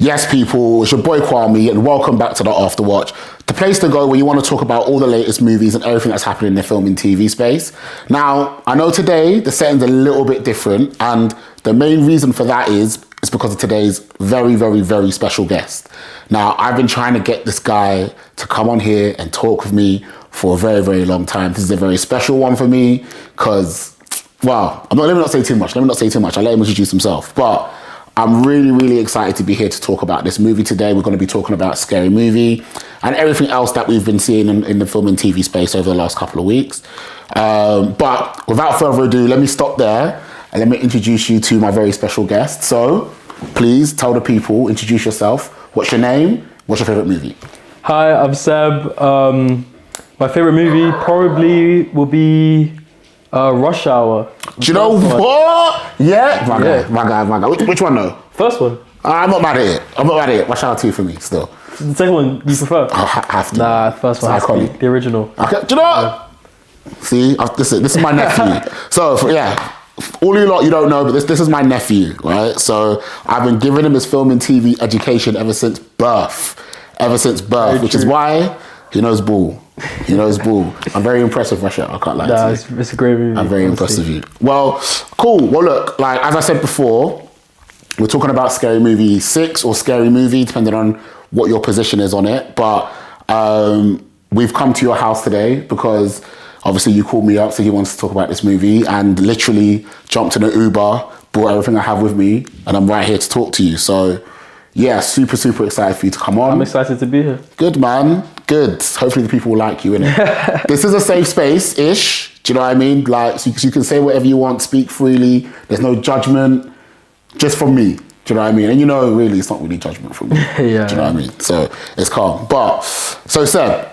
Yes, people, it's your boy Kwame, and welcome back to the AfterWatch, the place to go where you want to talk about all the latest movies and everything that's happening in the film and TV space. Now, I know today the setting's a little bit different, and the main reason for that is because of today's very, very, very special guest. Now, I've been trying to get this guy to come on here and talk with me for a very, very long time. This is a very special one for me because, well, let me not say too much. I'll let him introduce himself. But I'm really, really excited to be here to talk about this movie today. We're going to be talking about Scary Movie and everything else that we've been seeing in the film and TV space over the last couple of weeks. But without further ado, let me stop there and let me introduce you to my very special guest. So please tell the people, introduce yourself. What's your name? What's your favorite movie? Hi, I'm Seb. My favorite movie probably will be Rush Hour. Do you know what? Yeah? My guy. Which one though? First one. I'm not mad at it. Rush Hour 2 for me still. The second one you prefer? I have to. Nah, first one has to be the original. Okay. Do you know what? See, this is my nephew. So, all you lot you don't know, but this is my nephew, right? So I've been giving him his film and TV education ever since birth, which is why he knows ball. I'm very impressed with Rush Hour, I can't lie to you. It's a great movie. I'm very impressed with you. Well, cool. Well, look, like as I said before, we're talking about Scary Movie 6 or Scary Movie, depending on what your position is on it. But we've come to your house today because obviously you called me up, so you wanted to talk about this movie, and literally jumped in an Uber, brought everything I have with me, and I'm right here to talk to you. So yeah, super, super excited for you to come on. I'm excited to be here. Good, man. Good. Hopefully the people will like you, innit? This is a safe space-ish. Do you know what I mean? Like, so you can say whatever you want, speak freely. There's no judgment, just from me. Do you know what I mean? And really, it's not really judgment from me. Yeah. Do you know what I mean? So it's calm. But, so Seb,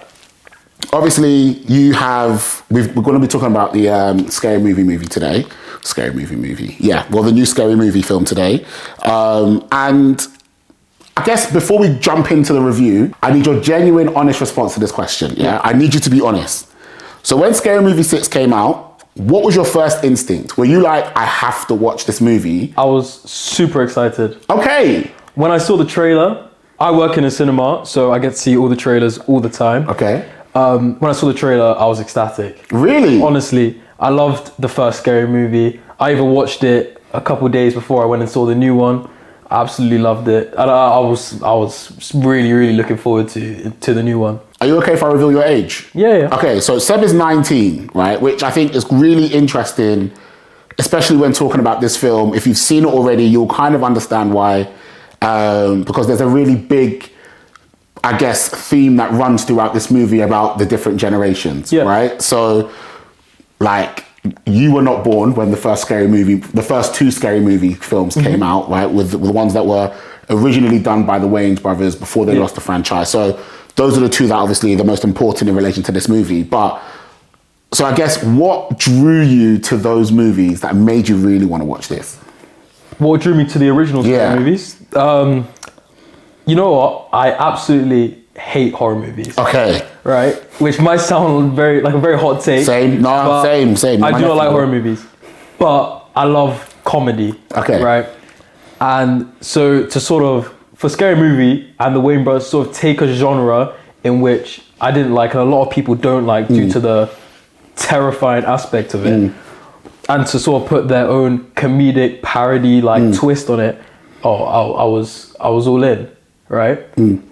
obviously we're going to be talking about the Scary Movie today. Scary Movie. Yeah, well, the new Scary Movie film today. And I guess before we jump into the review, I need your genuine, honest response to this question. Yeah, I need you to be honest. So when Scary Movie 6 came out, what was your first instinct? Were you like, I have to watch this movie? I was super excited. Okay. When I saw the trailer, I work in a cinema, so I get to see all the trailers all the time. Okay. When I saw the trailer, I was ecstatic. Really? Honestly, I loved the first Scary Movie. I even watched it a couple days before I went and saw the new one. I absolutely loved it. And I was really, really looking forward to the new one. Are you okay if I reveal your age? Yeah. Okay, so Seb is 19, right? Which I think is really interesting, especially when talking about this film. If you've seen it already, you'll kind of understand why. Because there's a really big, I guess, theme that runs throughout this movie about the different generations, right? So, like, you were not born when the first two Scary Movie films came out, right? With the ones that were originally done by the Wayans brothers before they lost the franchise. So those are the two that obviously are the most important in relation to this movie. But so I guess what drew you to those movies that made you really want to watch this? What drew me to the original Scary movies? You know what? I absolutely hate horror movies. Okay. Right? Which might sound like a very hot take. Same. I do not like horror movies. But I love comedy. Okay. Right? And so for Scary Movie and the Wayans brothers sort of take a genre in which I didn't like and a lot of people don't like due to the terrifying aspect of it. And to sort of put their own comedic parody twist on it, I was all in. Right?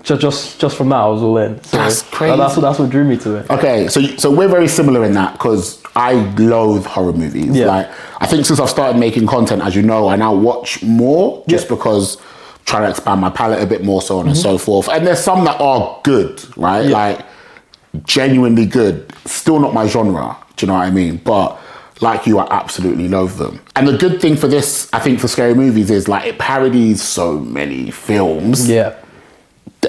Just from that, I was all in. So that's crazy. That's what drew me to it. Okay, so we're very similar in that because I loathe horror movies. Yeah. Like, I think since I've started making content, as you know, I now watch more just because I'm trying to expand my palette a bit more, so on and so forth. And there's some that are good, right? Yeah. Like, genuinely good. Still not my genre, do you know what I mean? But like you, I absolutely loathe them. And the good thing for this, I think, for Scary Movies is like it parodies so many films. Yeah.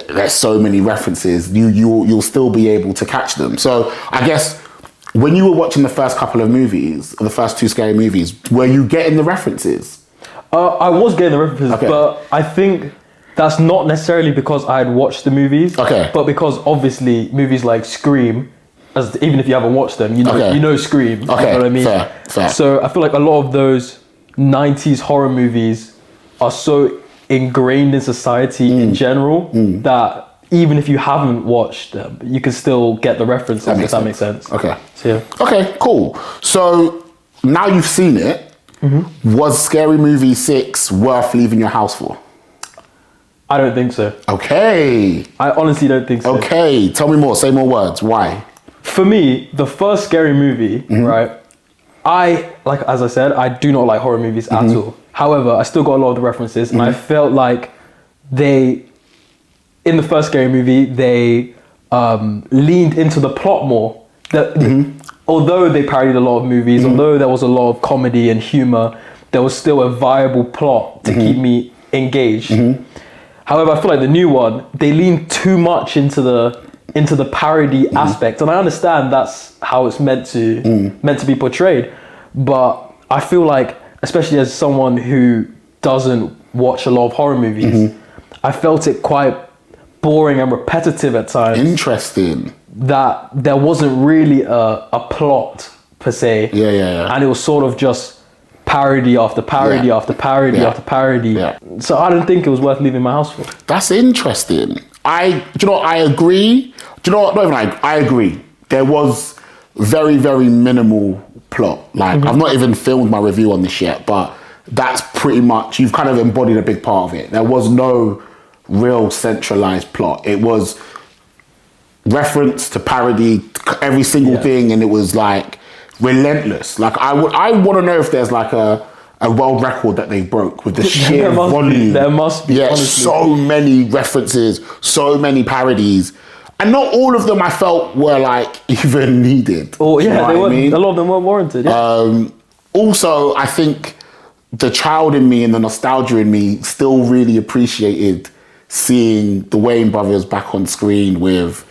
There's so many references, you'll still be able to catch them. So I guess when you were watching the first couple of movies, or the first two Scary Movies, were you getting the references? I was getting the references, but I think that's not necessarily because I had watched the movies, but because obviously movies like Scream, even if you haven't watched them, you know Scream, you know what I mean? Fair. So I feel like a lot of those 90s horror movies are so ingrained in society in general that even if you haven't watched them, you can still get the references, if that makes sense. Okay. So, yeah. Okay, cool. So now you've seen it, was Scary Movie 6 worth leaving your house for? I don't think so. Okay. I honestly don't think so. Okay, tell me more, say more words. Why? For me, the first Scary Movie, right? As I said, I do not like horror movies at all. However, I still got a lot of the references, and I felt like in the first Scary Movie, they leaned into the plot more. Although they parodied a lot of movies, although there was a lot of comedy and humor, there was still a viable plot to keep me engaged. However, I feel like the new one, they lean too much into the parody aspect, and I understand that's how it's meant to be portrayed. But I feel like, especially as someone who doesn't watch a lot of horror movies, I felt it quite boring and repetitive at times. Interesting. That there wasn't really a plot per se. Yeah. And it was sort of just parody after parody after parody after parody. Yeah. So I didn't think it was worth leaving my house for. That's interesting. Do you know what, I agree. Do you know what, not even I agree. There was very, very minimal plot. Like, I've not even filmed my review on this yet, but that's pretty much, you've kind of embodied a big part of it. There was no real centralized plot. It was reference to parody, every single thing, and it was like relentless. Like, I want to know if there's like a world record that they broke with the sheer volume. There must be. Yeah, honestly. so many references, so many parodies, and not all of them I felt were like even needed. Oh yeah, they were. A lot of them weren't warranted. Yeah. Also, I think the child in me and the nostalgia in me still really appreciated seeing the Wayne brothers back on screen with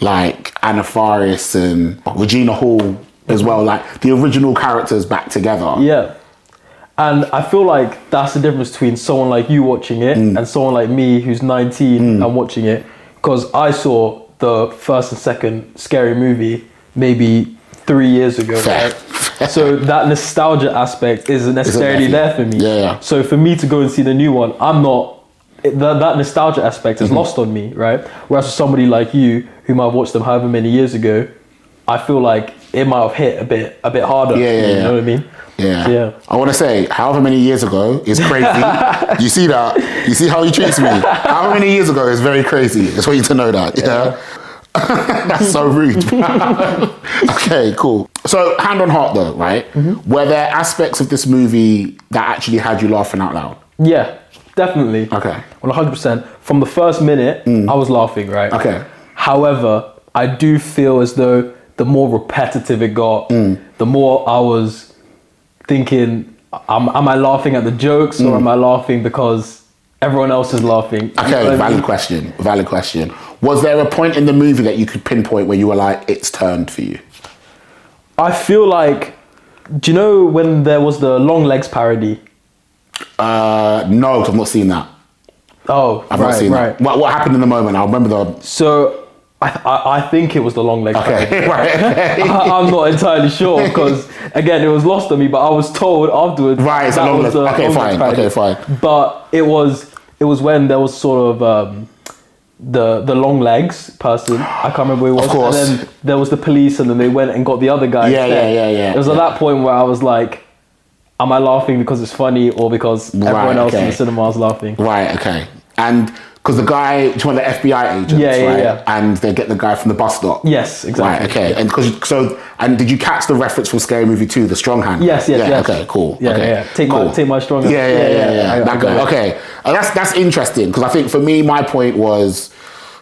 like Anna Faris and Regina Hall as well, like the original characters back together. Yeah. And I feel like that's the difference between someone like you watching it and someone like me who's 19 and watching it. Because I saw the first and second Scary Movie maybe 3 years ago, right? So that nostalgia aspect isn't necessarily there for me. Yeah. So for me to go and see the new one, that nostalgia aspect is lost on me, right? Whereas for somebody like you, who might have watched them however many years ago, I feel like it might have hit a bit harder. You know what I mean? Yeah. Yeah. I want to say, however many years ago is crazy. You see that? You see how he treats me? However many years ago is very crazy. I just want you to know that. Yeah. That's so rude. Okay, cool. So, hand on heart though, right? Were there aspects of this movie that actually had you laughing out loud? Yeah, definitely. Okay. 100%. From the first minute, I was laughing, right? Okay. However, I do feel as though the more repetitive it got, the more I was thinking, am I laughing at the jokes or am I laughing because everyone else is laughing? Okay, valid question. Was there a point in the movie that you could pinpoint where you were like, it's turned for you? I feel like, do you know when there was the Long Legs parody? No, 'cause I've not seen that. Oh, I've not seen that. What happened in the moment? I remember the... So, I think it was the Long Legs parody. Okay, right. I'm not entirely sure because, again, it was lost on me, but I was told afterwards Right, it's a Long Legs. Okay, fine. But it was when there was sort of the Long Legs person. I can't remember who it was. Of course. And then there was the police, and then they went and got the other guy. Yeah. It was at that point where I was like, am I laughing because it's funny or because everyone else in the cinema is laughing? Right, okay. And because the guy, one of the FBI agents, right? Yeah. And they get the guy from the bus stop. Yes, exactly. Right, okay. And and did you catch the reference from Scary Movie 2, the strong hand? Yes. Okay, cool. Yeah. Take my strong hand. Yeah. That guy. Okay. That's interesting because I think for me, my point was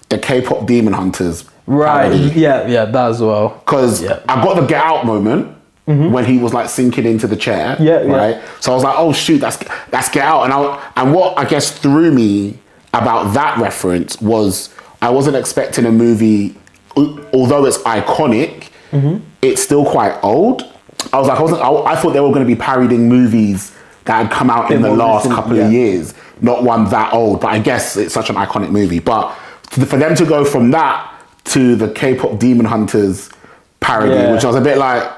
the K-pop Demon Hunters. Right. parody. Yeah, that as well. Because I got the Get Out moment. When he was like sinking into the chair, right? So I was like, "Oh shoot, that's Get Out." And what I guess threw me about that reference was I wasn't expecting a movie, although it's iconic, it's still quite old. I was like, I thought they were going to be parodying movies that had come out in the last couple of years, not one that old. But I guess it's such an iconic movie. But for them to go from that to the K-pop Demon Hunters parody, which I was a bit like.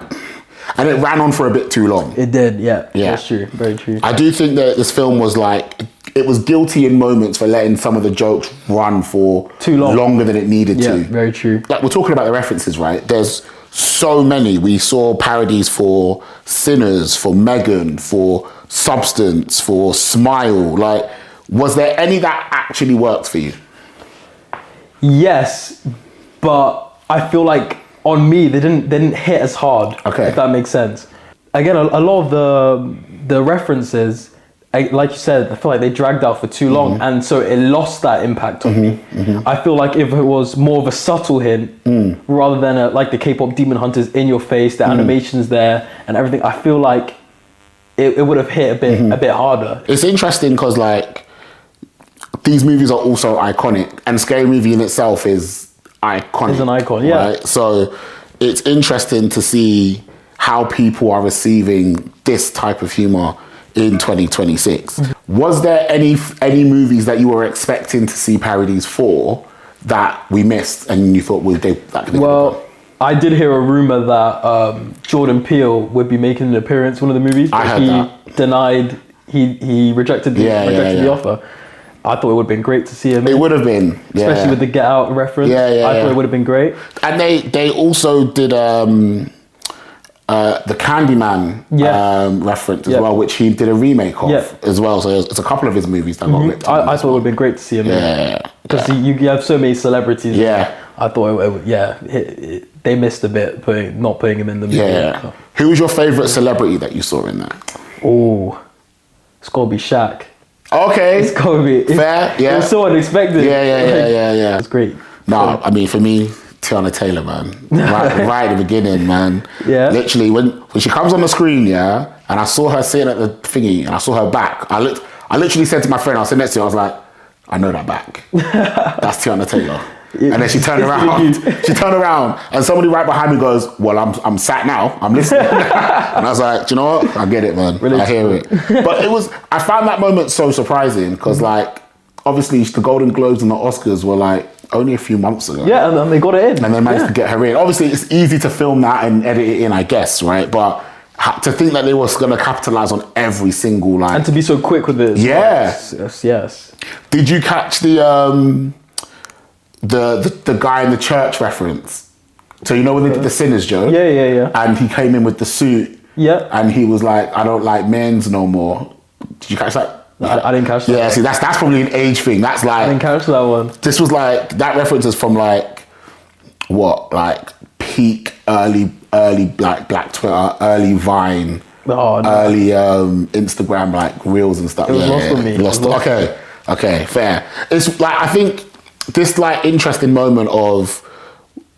And it ran on for a bit too long. It did, yeah. Yeah. That's true. Very true. I do think that this film was like, it was guilty in moments for letting some of the jokes run for Too long. longer than it needed Yeah, to. very true. Like, we're talking about the references, right? There's so many. We saw parodies for Sinners, for Megan, for Substance, for Smile. Like, was there any that actually worked for you? Yes, but I feel like on me they didn't hit as hard. Okay. If that makes sense. Again, a lot of the references, like you said, I feel like they dragged out for too long, and so it lost that impact on me. I feel like if it was more of a subtle hint, rather than like the K-pop Demon Hunters in your face, the animations there and everything, I feel like it would have hit a bit harder. It's interesting because, like, these movies are also iconic, and Scary Movie in itself is iconic. It's an icon, yeah. Right? So it's interesting to see how people are receiving this type of humor in 2026. Was there any movies that you were expecting to see parodies for that we missed and you thought Well, I did hear a rumor that Jordan Peele would be making an appearance in one of the movies, but I heard he that. denied. He rejected the offer. I thought it would have been great to see him. It would have been, especially with the Get Out reference. I thought it would have been great. And they also did the Candyman reference as well, which he did a remake of as well. So it's a couple of his movies that got ripped. I thought it would have been great to see him. Because you have so many celebrities. Yeah. I thought they missed a bit not putting him in the movie. Yeah. Who was your favourite celebrity that you saw in that? Oh, it's got to be Shaq. Okay. It's got to be. Fair, yeah. It was so unexpected. Yeah. It's great. No, I mean, for me, Tiana Taylor, man. Right at the beginning, man. Yeah. Literally, when she comes on the screen, and I saw her sitting at the thingy, and I saw her back, I literally said to my friend, I was sitting next to her, I was like, I know that back. That's Tiana Taylor. And then she turned around. And somebody right behind me goes, well, I'm sat now, I'm listening. And I was like, do you know what? I get it, man. I hear it. But I found that moment so surprising because, like, obviously the Golden Globes and the Oscars were like only a few months ago. Yeah, and they got it in. And they managed to get her in. Obviously, it's easy to film that and edit it in, I guess, right? But to think that they were going to capitalize on every single line. And to be so quick with it. Yes. Did you catch the guy in the church reference? So you know when they did the Sinners joke? Yeah. And he came in with the suit. Yeah. And he was like, I don't like men's no more. Did you catch that? I didn't catch that. Yeah, see, that's probably an age thing. That's like... I didn't catch that one. This was like... That reference is from like... What? Like peak early Black Twitter, early Vine, early Instagram, like Reels and stuff. It was lost on me. Okay, fair. It's like, I think this like interesting moment of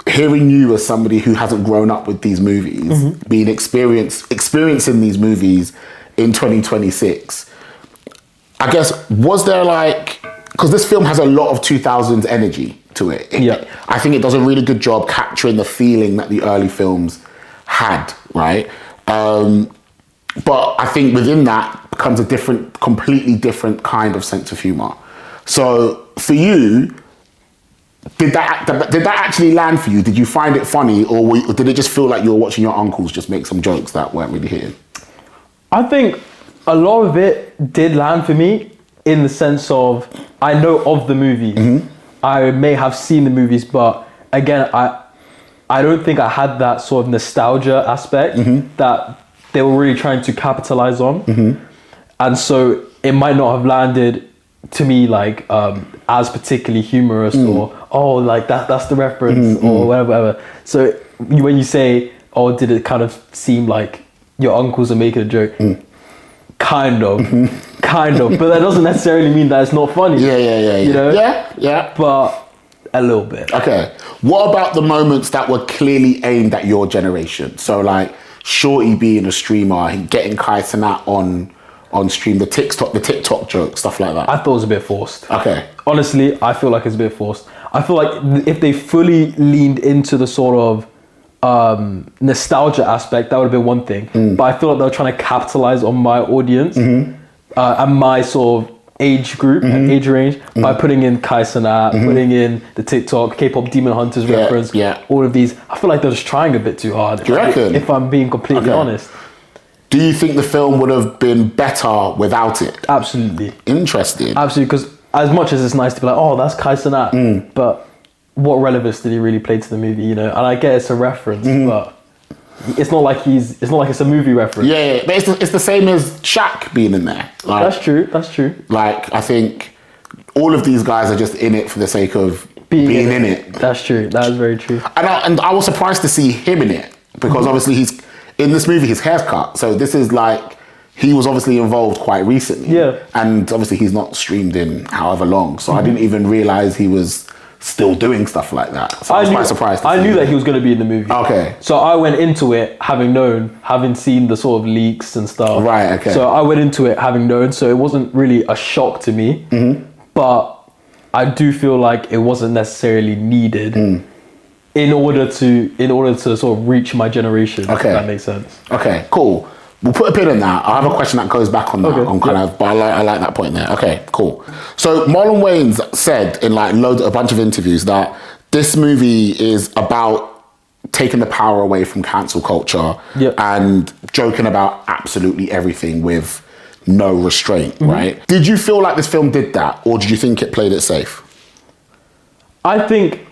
hearing you as somebody who hasn't grown up with these movies, being experiencing these movies in 2026. I guess, was there like, because this film has a lot of 2000s energy to it. I think it does a really good job capturing the feeling that the early films had, right? But I think within that comes a completely different kind of sense of humor. So for you, did that actually land for you? Did you find it funny, or did it just feel like you were watching your uncles just make some jokes that weren't really hitting? I think a lot of it did land for me in the sense of I know of the movies. I may have seen the movies, but again, I don't think I had that sort of nostalgia aspect that they were really trying to capitalize on. And so it might not have landed to me like as particularly humorous or like that's the reference or whatever. So when you say, oh, did it kind of seem like your uncles are making a joke? Kind of, but that doesn't necessarily mean that it's not funny. Yeah. You know? Yeah. But a little bit. Okay. What about the moments that were clearly aimed at your generation? So like Shorty being a streamer, getting Kai Cenat on stream, the TikTok joke, stuff like that. I thought it was a bit forced. Okay. Honestly, I feel like it's a bit forced. I feel like if they fully leaned into the sort of nostalgia aspect, that would have been one thing. But I feel like they were trying to capitalize on my audience and my sort of age group and age range by putting in Kai Cenat, putting in the TikTok, K-pop Demon Hunters reference, all of these. I feel like they're just trying a bit too hard. Do you reckon? If I'm being completely honest. Do you think the film would have been better without it? Absolutely. Interesting. Absolutely, because as much as it's nice to be like, oh, that's Kai Cenat, but what relevance did he really play to the movie, you know? And I get it's a reference, but it's not like it's a movie reference. Yeah, but it's the same as Shaq being in there. Like, That's true. Like, I think all of these guys are just in it for the sake of being in it. That's true. That is very true. And I was surprised to see him in it because obviously he's in this movie. His hair's cut, so this is like he was obviously involved quite recently. Yeah. And obviously he's not streamed in however long, so I didn't even realize he was still doing stuff like that. So I was quite surprised. I knew that he was going to be in the movie. Okay. So I went into it having seen the sort of leaks and stuff. Right. Okay. So I went into it having known. So it wasn't really a shock to me. But I do feel like it wasn't necessarily needed in order to sort of reach my generation. Okay. If that makes sense. Okay. Cool. We'll put a pin in that. I have a question that goes back on that, but I like that point there. Okay, cool. So Marlon Wayans said in like a bunch of interviews that this movie is about taking the power away from cancel culture and joking about absolutely everything with no restraint, right? Did you feel like this film did that, or did you think it played it safe? I think,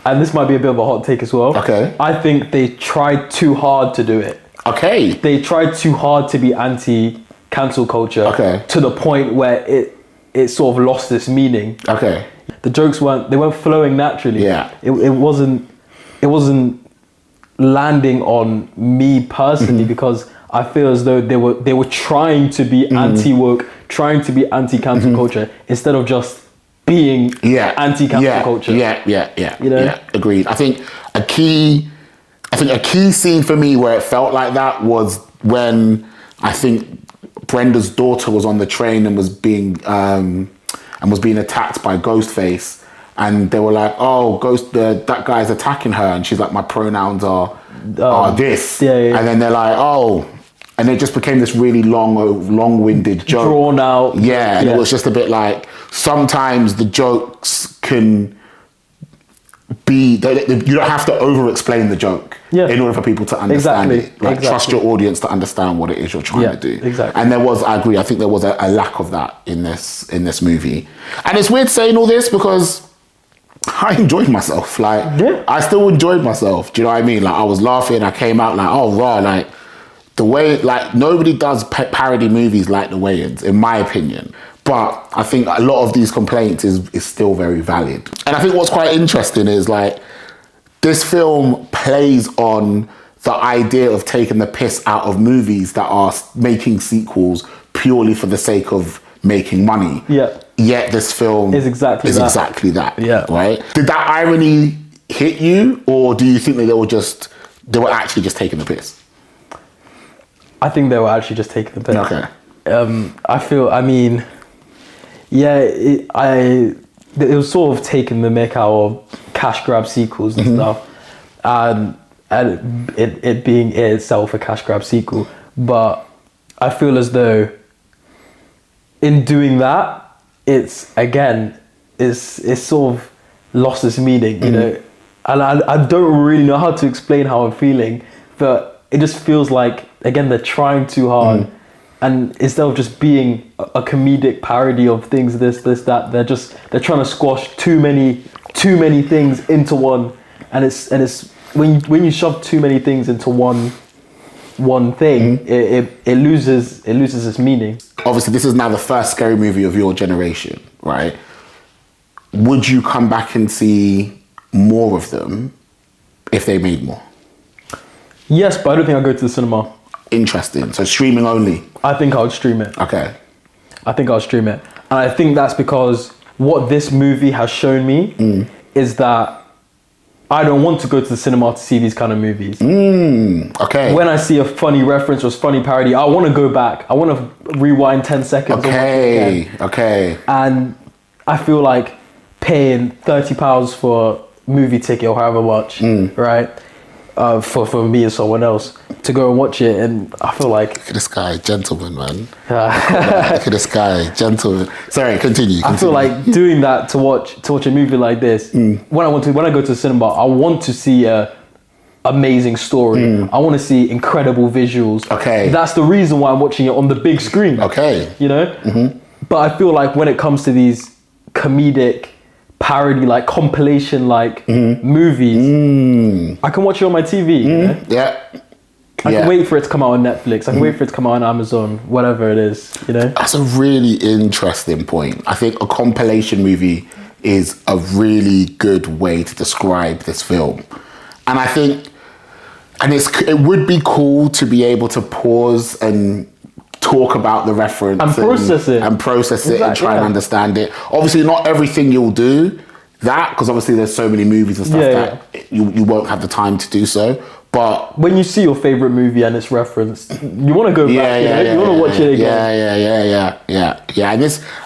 and this might be a bit of a hot take as well. Okay. I think they tried too hard to do it. Okay. They tried too hard to be anti-cancel culture to the point where it sort of lost its meaning. Okay. The jokes weren't flowing naturally. Yeah. It wasn't landing on me personally because I feel as though they were trying to be anti-woke, trying to be anti-cancel culture instead of just being anti-cancel culture. Yeah. You know? Yeah. Agreed. I think a key scene for me where it felt like that was when I think Brenda's daughter was on the train and was being attacked by Ghostface, and they were like, "Oh, that guy's attacking her," and she's like, "My pronouns are this," and then they're like, "Oh," and it just became this really long-winded joke, drawn out. Yeah, and it was just a bit like sometimes the jokes can be you don't have to over-explain the joke in order for people to understand it. Like trust your audience to understand what it is you're trying to do. Exactly. And I agree. I think there was a lack of that in this movie. And it's weird saying all this because I enjoyed myself. Like I still enjoyed myself. Do you know what I mean? Like I was laughing. I came out like, oh raw. Like the way nobody does parody movies like the Wayans, in my opinion. But I think a lot of these complaints is still very valid. And I think what's quite interesting is like this film plays on the idea of taking the piss out of movies that are making sequels purely for the sake of making money. Yeah. Yet this film is exactly that. Yeah. Right? Did that irony hit you, or do you think that they were actually just taking the piss? I think they were actually just taking the piss. Okay. It was sort of taking the mick out of cash grab sequels and stuff, and it being itself a cash grab sequel. But I feel as though in doing that, it's sort of lost its meaning, you know. And I don't really know how to explain how I'm feeling, but it just feels like again they're trying too hard. And instead of just being a comedic parody of things, this, that, they're trying to squash too many things into one, and it's when you shove too many things into one thing, it loses its meaning. Obviously, this is now the first scary movie of your generation, right? Would you come back and see more of them if they made more? Yes, but I don't think I'll go to the cinema. Interesting. So streaming only? I think I would stream it. Okay. I think I'll stream it. And I think that's because what this movie has shown me is that I don't want to go to the cinema to see these kind of movies. Okay. When I see a funny reference or a funny parody, I want to go back. I want to rewind 10 seconds. Okay. And I feel like paying £30 for a movie ticket or however much, right? For me or someone else, to go and watch it, and I feel like Look at this guy, gentleman, man. Look at this guy, gentleman. Sorry, continue. I feel like doing that to watch a movie like this. When I go to the cinema, I want to see a amazing story. I want to see incredible visuals. Okay. That's the reason why I'm watching it on the big screen. Okay. You know? But I feel like when it comes to these comedic, parody, like compilation like movies, I can watch it on my TV. You know? Yeah. I can wait for it to come out on Netflix. I can wait for it to come out on Amazon, whatever it is, you know? That's a really interesting point. I think a compilation movie is a really good way to describe this film. And I think, it would be cool to be able to pause and talk about the reference and process it and try and understand it. Obviously, not everything you'll do that, because obviously there's so many movies and stuff that you won't have the time to do so. But when you see your favorite movie and it's referenced, you want to go back. You want to watch it again. Yeah.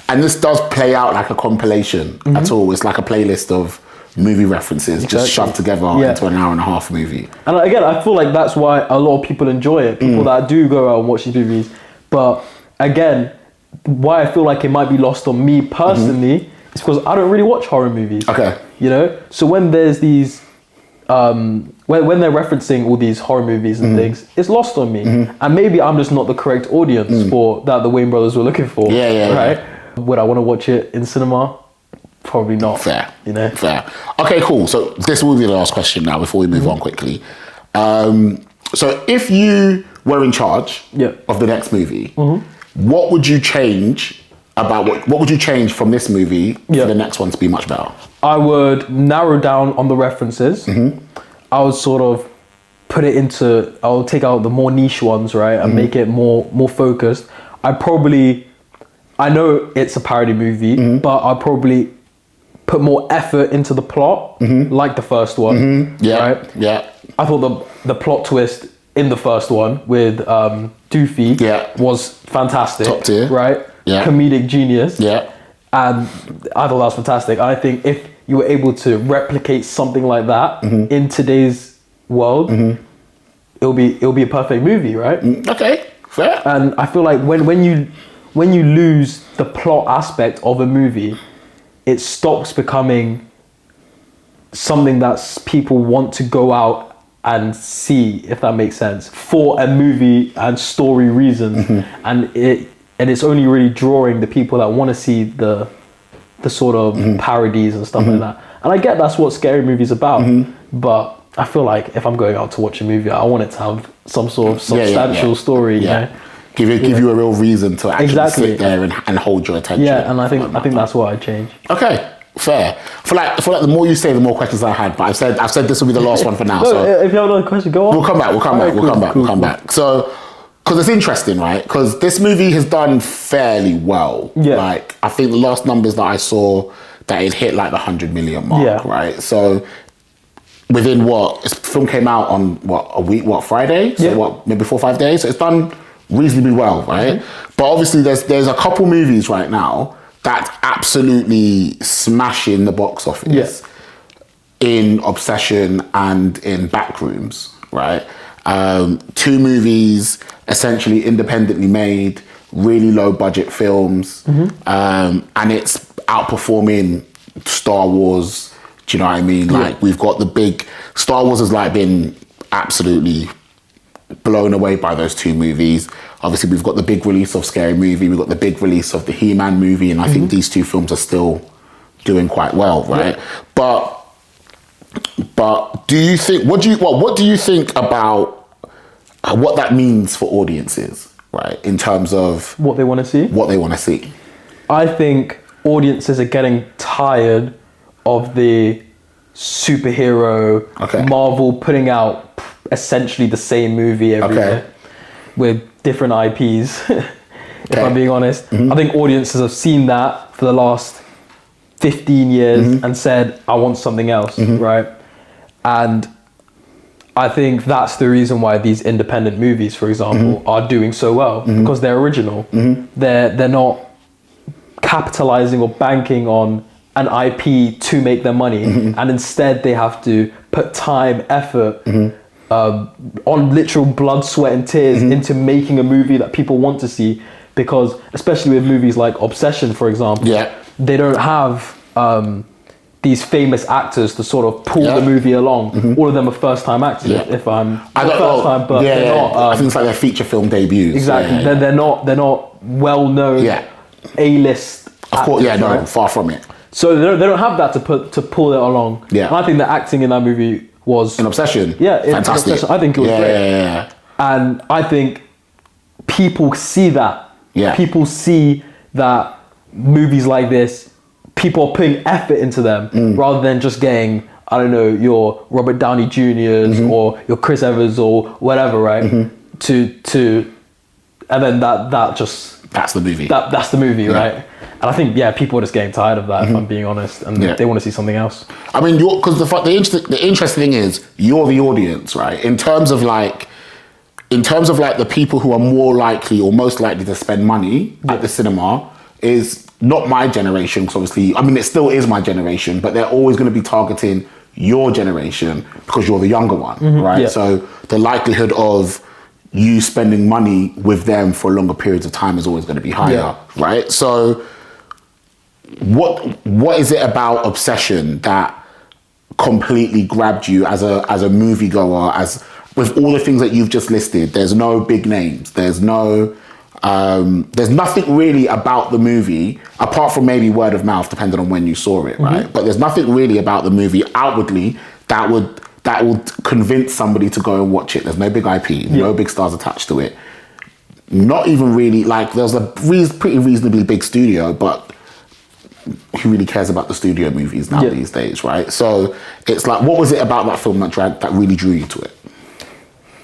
And this does play out like a compilation at all. It's like a playlist of movie references just shoved together into an hour and a half movie. And again, I feel like that's why a lot of people enjoy it. People that do go out and watch these movies. But again, why I feel like it might be lost on me personally is because I don't really watch horror movies. Okay. You know? So when there's these when they're referencing all these horror movies and things, it's lost on me. And maybe I'm just not the correct audience for that the Wayne brothers were looking for. Right? Would I want to watch it in cinema? Probably not. Fair. You know? Fair. Okay, cool. So this will be the last question now before we move on quickly. So if you were in charge of the next movie, what would you change about what would you change from this movie for the next one to be much better? I would narrow down on the references. I would sort of put it into, I'll take out the more niche ones, right? And make it more focused. I know it's a parody movie, but I'd probably put more effort into the plot, like the first one. Right? Yeah. I thought the plot twist in the first one with Doofy was fantastic. Top tier. Right? Yeah. Comedic genius. Yeah. And I thought that was fantastic. I think if you were able to replicate something like that in today's world, it'll be a perfect movie, right? Okay, fair. And I feel like when you lose the plot aspect of a movie, it stops becoming something that people want to go out and see, if that makes sense, for a movie and story reasons. And it's only really drawing the people that want to see the sort of parodies and stuff like that. And I get that's what scary movies about, but I feel like if I'm going out to watch a movie, I want it to have some sort of substantial story. You know? Give you a real reason to actually sit there and hold your attention. Yeah, and I think that's what I'd change. Okay, fair. I feel like the more you say, the more questions I had. But I've said this will be the last one for now. No, so if you have another question, go on. We'll come back. So, because it's interesting, right? Because this movie has done fairly well. Yeah. Like, I think the last numbers that I saw, that it hit like the 100 million mark, right? So, within this film came out on a week, Friday? So maybe 4 or 5 days? So it's done reasonably well, right? But obviously there's a couple movies right now that absolutely smashing the box office in Obsession and in Backrooms, right? 2 movies essentially independently made, really low budget films, and it's outperforming Star Wars. Do you know what I mean? Like, we've got the big Star Wars has like been absolutely blown away by those 2 movies. Obviously, we've got the big release of Scary Movie, we've got the big release of the He-Man movie, and I think these 2 films are still doing quite well, right? But do you think what do you think about what that means for audiences, right? In terms of what they want to see? What they want to see. I think audiences are getting tired of the superhero Marvel putting out essentially the same movie every year with different IPs. If I'm being honest, I think audiences have seen that for the last 15 years and said, I want something else, right? And I think that's the reason why these independent movies, for example, are doing so well, because they're original. They're not capitalizing or banking on an IP to make their money, and instead they have to put time, effort, on literal blood, sweat, and tears into making a movie that people want to see. Because especially with movies like Obsession, for example, they don't have these famous actors to sort of pull the movie along. All of them are first-time actors. If I'm first-time, but they're not. I think it's like their feature film debuts. Exactly. They're not well-known A-list. Of course, actors, no, right? far from it. So they don't have that to pull it along. Yeah. And I think the acting in that movie was In Obsession. fantastic. In Obsession, I think it was great. Yeah. And I think people see that. Yeah. People see that movies like this, people are putting effort into them rather than just getting, I don't know, your Robert Downey Jr.'s or your Chris Evans or whatever, right? And then that's the movie. That's the movie, right? And I think people are just getting tired of that, if I'm being honest, and they want to see something else. I mean, because the interesting thing is you're the audience, right? In terms of like the people who are more likely or most likely to spend money at the cinema is not my generation, because obviously, I mean, it still is my generation, but they're always going to be targeting your generation because you're the younger one, right? Yeah. So the likelihood of you spending money with them for longer periods of time is always going to be higher, right? So what is it about Obsession that completely grabbed you as a moviegoer, as with all the things that you've just listed? There's no big names. There's nothing really about the movie, apart from maybe word of mouth, depending on when you saw it, right? But there's nothing really about the movie outwardly that would convince somebody to go and watch it. There's no big IP, no big stars attached to it. Not even really, like, there's a pretty reasonably big studio, but who really cares about the studio movies now these days, right? So it's like, what was it about that film that really drew you to it?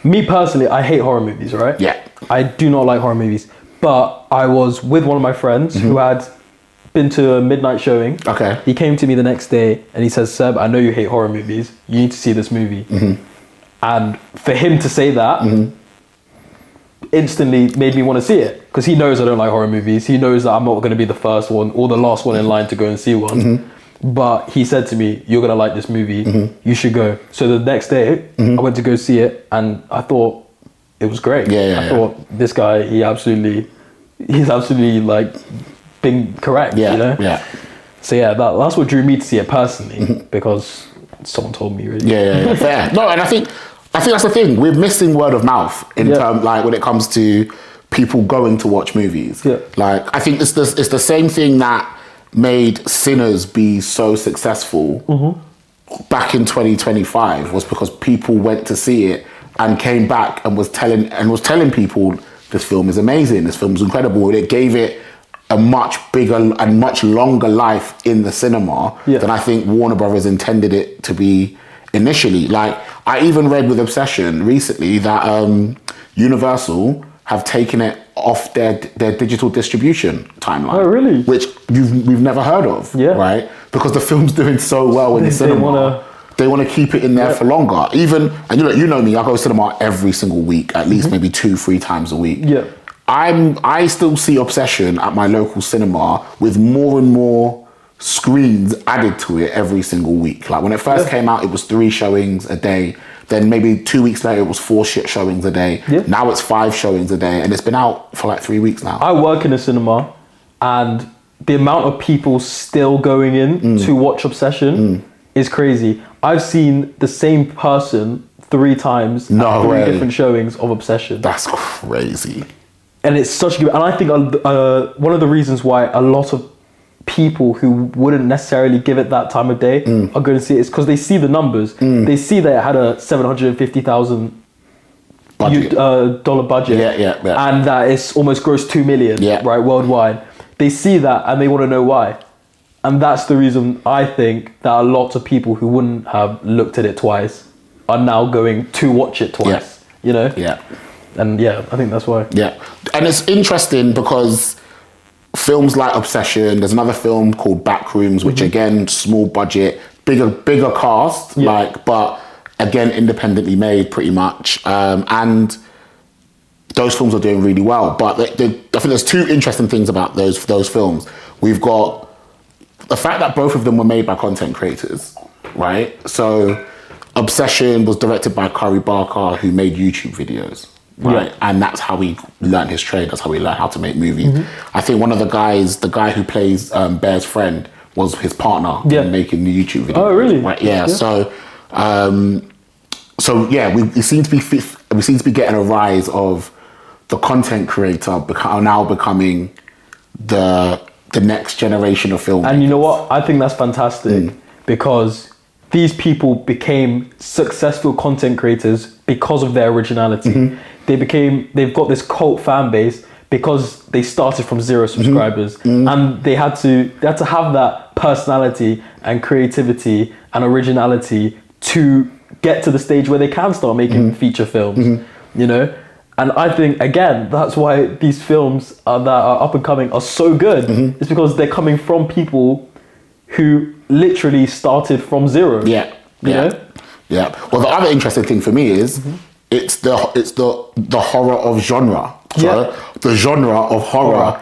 Me personally, I hate horror movies, right? Yeah. I do not like horror movies. But I was with one of my friends who had been to a midnight showing. Okay. He came to me the next day and he says, Seb, I know you hate horror movies. You need to see this movie. And for him to say that instantly made me want to see it. Because he knows I don't like horror movies. He knows that I'm not going to be the first one or the last one in line to go and see one. But he said to me, you're going to like this movie. You should go. So the next day, I went to go see it and I thought it was great. I thought this guy, he's absolutely like being correct, you know? So that's what drew me to see it personally, because someone told me, really. Fair. No, and I think that's the thing. We're missing word of mouth in terms, like, when it comes to people going to watch movies. Like, I think it's the same thing that made Sinners be so successful back in 2025 was because people went to see it and came back and was telling people this film is amazing, this film is incredible. And it gave it a much bigger and much longer life in the cinema than I think Warner Brothers intended it to be initially. Like, I even read with Obsession recently that Universal have taken it off their digital distribution timeline. Oh, really? Which we've never heard of, right? Because the film's doing so well in the cinema. They want to keep it in there for longer. Even, and you know me, I go to cinema every single week, at least maybe 2-3 times a week. I still see Obsession at my local cinema with more and more screens added to it every single week. Like, when it first came out, it was 3 showings a day. Then maybe 2 weeks later, it was 4 showings a day. Now it's 5 showings a day, and it's been out for like 3 weeks now. I work in a cinema, and the amount of people still going in to watch Obsession is crazy. I've seen the same person 3 times at 3 different showings of Obsession. That's crazy. And it's such a good... And I think one of the reasons why a lot of people who wouldn't necessarily give it that time of day are going to see it is because they see the numbers. They see that it had a $750,000 dollar budget, and that it's almost grossed 2 million, right, worldwide. They see that and they want to know why. And that's the reason I think that a lot of people who wouldn't have looked at it twice are now going to watch it twice, you know? And I think that's why. And it's interesting because films like Obsession, there's another film called Backrooms, which again, small budget, bigger cast, but again, independently made pretty much. And those films are doing really well. But I think there's 2 interesting things about those films. We've got the fact that both of them were made by content creators, right? So Obsession was directed by Curry Barker, who made YouTube videos, right? Yeah. And that's how he learned his trade. That's how he learned how to make movies. Mm-hmm. I think one of the guy who plays Bear's friend, was his partner in making the YouTube video. Oh, really? Right? Yeah. So, we seem to be getting a rise of the content creator now becoming the next generation of filmmakers. And you know what? I think that's fantastic because these people became successful content creators because of their originality. They've got this cult fan base because they started from 0 subscribers, and they had to have that personality and creativity and originality to get to the stage where they can start making feature films, you know? And I think, again, that's why these films that are up and coming are so good. It's because they're coming from people who literally started from 0. Yeah. You know? Yeah. Well, the other interesting thing for me is it's the horror of genre. So the genre of horror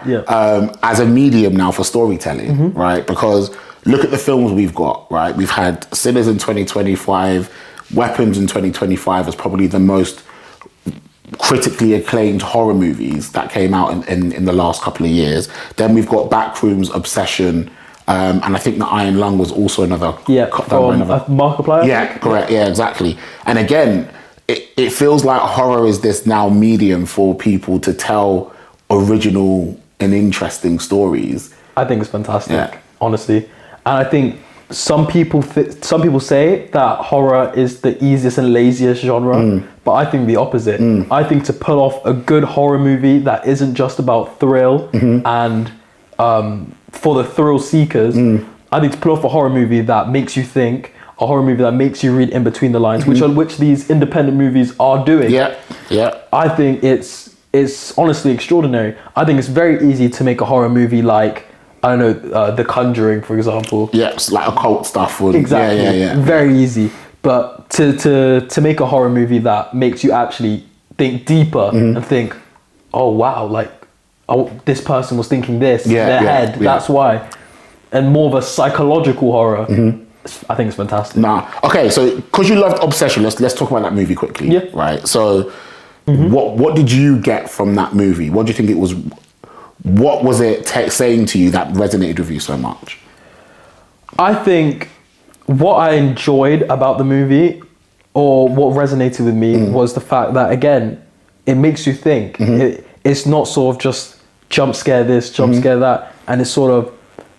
as a medium now for storytelling, right? Because look at the films we've got, right? We've had Sinners in 2025, Weapons in 2025 as probably the most critically acclaimed horror movies that came out in the last couple of years. Then we've got Backrooms, Obsession, and I think The Iron Lung was also another. Yeah, from Markiplier. Yeah, correct. Yeah, exactly. And again, it feels like horror is this now medium for people to tell original and interesting stories. I think it's fantastic, honestly. And I think some people say that horror is the easiest and laziest genre, but I think the opposite. I think to pull off a good horror movie that isn't just about thrill and for the thrill seekers, I think to pull off a horror movie that makes you think, a horror movie that makes you read in between the lines, which these independent movies are doing. I think it's honestly extraordinary. I think it's very easy to make a horror movie like, I don't know, The Conjuring, for example. Yeah, it's like occult stuff. Exactly. Very easy. But to make a horror movie that makes you actually think deeper and think, oh wow, like, oh, this person was thinking this in their head. That's why. And more of a psychological horror. I think it's fantastic. Okay, so because you loved Obsession, let's talk about that movie quickly. Yeah. Right. So, what did you get from that movie? What do you think it was? What was it saying to you that resonated with you so much? I think what I enjoyed about the movie, or what resonated with me, was the fact that, again, it makes you think. It's not sort of just jump scare this, jump scare that, and it's sort of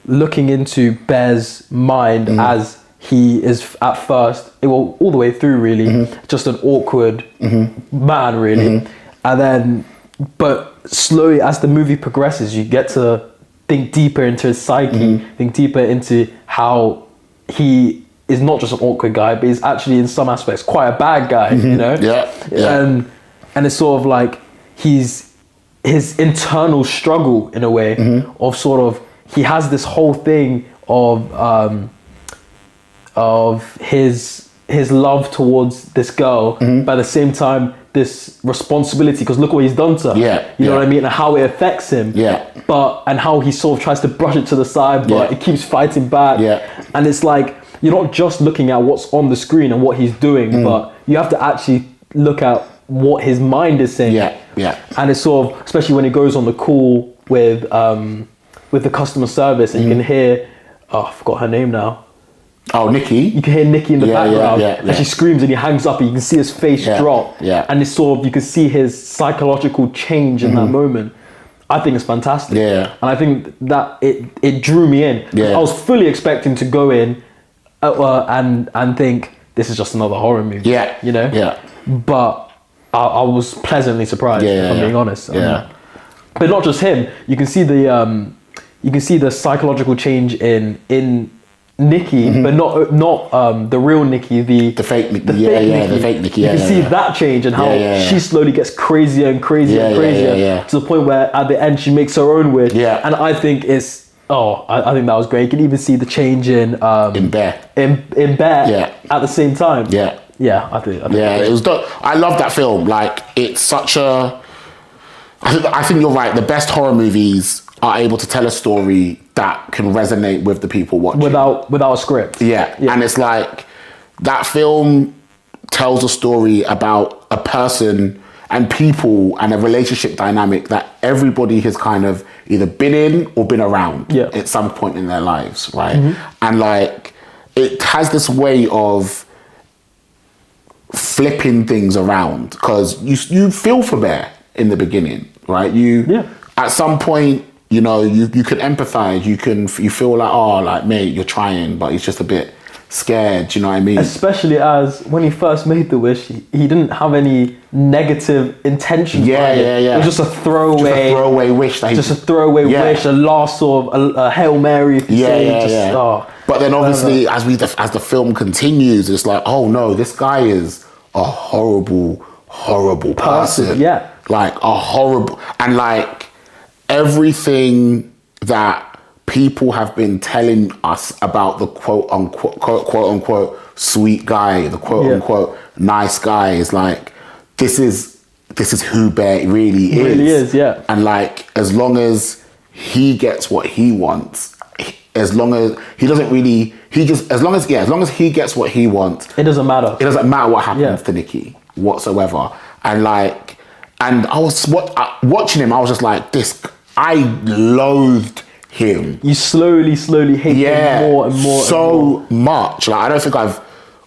looking into Bear's mind as he is at first, all the way through really, just an awkward man really. And then, but slowly as the movie progresses, you get to think deeper into his psyche, think deeper into how he is not just an awkward guy, but he's actually in some aspects quite a bad guy, you know? And it's sort of like his internal struggle in a way of sort of, he has this whole thing of his love towards this girl, but at the same time this responsibility, because look what he's done to her. You know what I mean? And how it affects him. And how he sort of tries to brush it to the side, but it keeps fighting back. And it's like, you're not just looking at what's on the screen and what he's doing, but you have to actually look at what his mind is saying. And it's sort of, especially when he goes on the call with the customer service, and you can hear, I forgot her name now. Oh, Nikki. You can hear Nikki in the background, and she screams and he hangs up, and you can see his face drop. And it's sort of, you can see his psychological change in that moment. I think it's fantastic. And I think that it drew me in. I was fully expecting to go in and think, this is just another horror movie. You know? But I was pleasantly surprised, if I'm being honest. But not just him. You can see the psychological change in Nikki, but not the real Nikki, the fake Nikki. The fake Nikki. You can see that change and how she slowly gets crazier and crazier and crazier to the point where at the end she makes her own wish. And I think it's I think that was great. You can even see the change in Bear. In Bear at the same time. I think it was dope. I love that film. Like, it's such a. I think you're right. The best horror movies are able to tell a story that can resonate with the people watching without a script. And it's like that film tells a story about a person and people and a relationship dynamic that everybody has kind of either been in or been around at some point in their lives, right? And like, it has this way of flipping things around, because you feel for Bear in the beginning, right? At some point, you know, you can empathize, you feel like, oh, like, mate, you're trying, but he's just a bit scared, do you know what I mean? Especially as when he first made the wish, he didn't have any negative intentions. It was just a throwaway wish. Just a throwaway wish, a last sort of a Hail Mary, if you say. But then obviously, as the film continues, it's like, oh no, this guy is a horrible person. Yeah. Like a horrible, and like everything that people have been telling us about the quote unquote sweet guy, the quote unquote nice guy, is like, this is who Bear really is. He really is, yeah. And like, as long as he gets what he wants, as long as he doesn't really, as long as he gets what he wants, it doesn't matter. It doesn't matter what happens to Nikki whatsoever. And like, and I was watching him, I was just like, I loathed him. You slowly hate him more and more. So much. Like, I don't think I've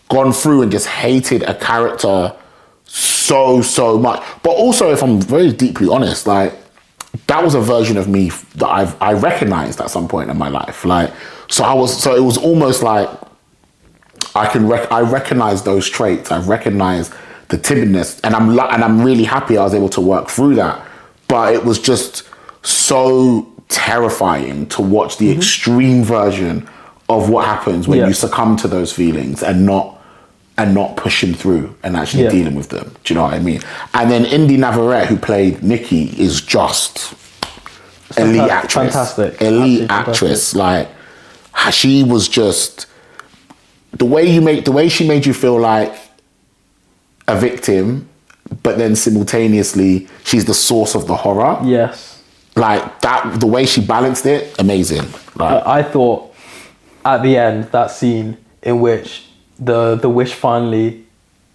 gone through and just hated a character so much. But also, if I'm very deeply honest, like, that was a version of me that I recognized at some point in my life. Like, so it was almost like I recognize those traits. I recognize the timidness, and I'm really happy I was able to work through that. But it was just so terrifying to watch the extreme version of what happens when you succumb to those feelings and not pushing through and actually dealing with them. Do you know what I mean? And then Indy Navarrete, who played Nikki, is just elite actress. Fantastic. Elite actress. Like, she was just, the way she made you feel like a victim, but then simultaneously she's the source of the horror. Yes. Like, that, the way she balanced it, amazing. Like, I thought at the end, that scene in which the wish finally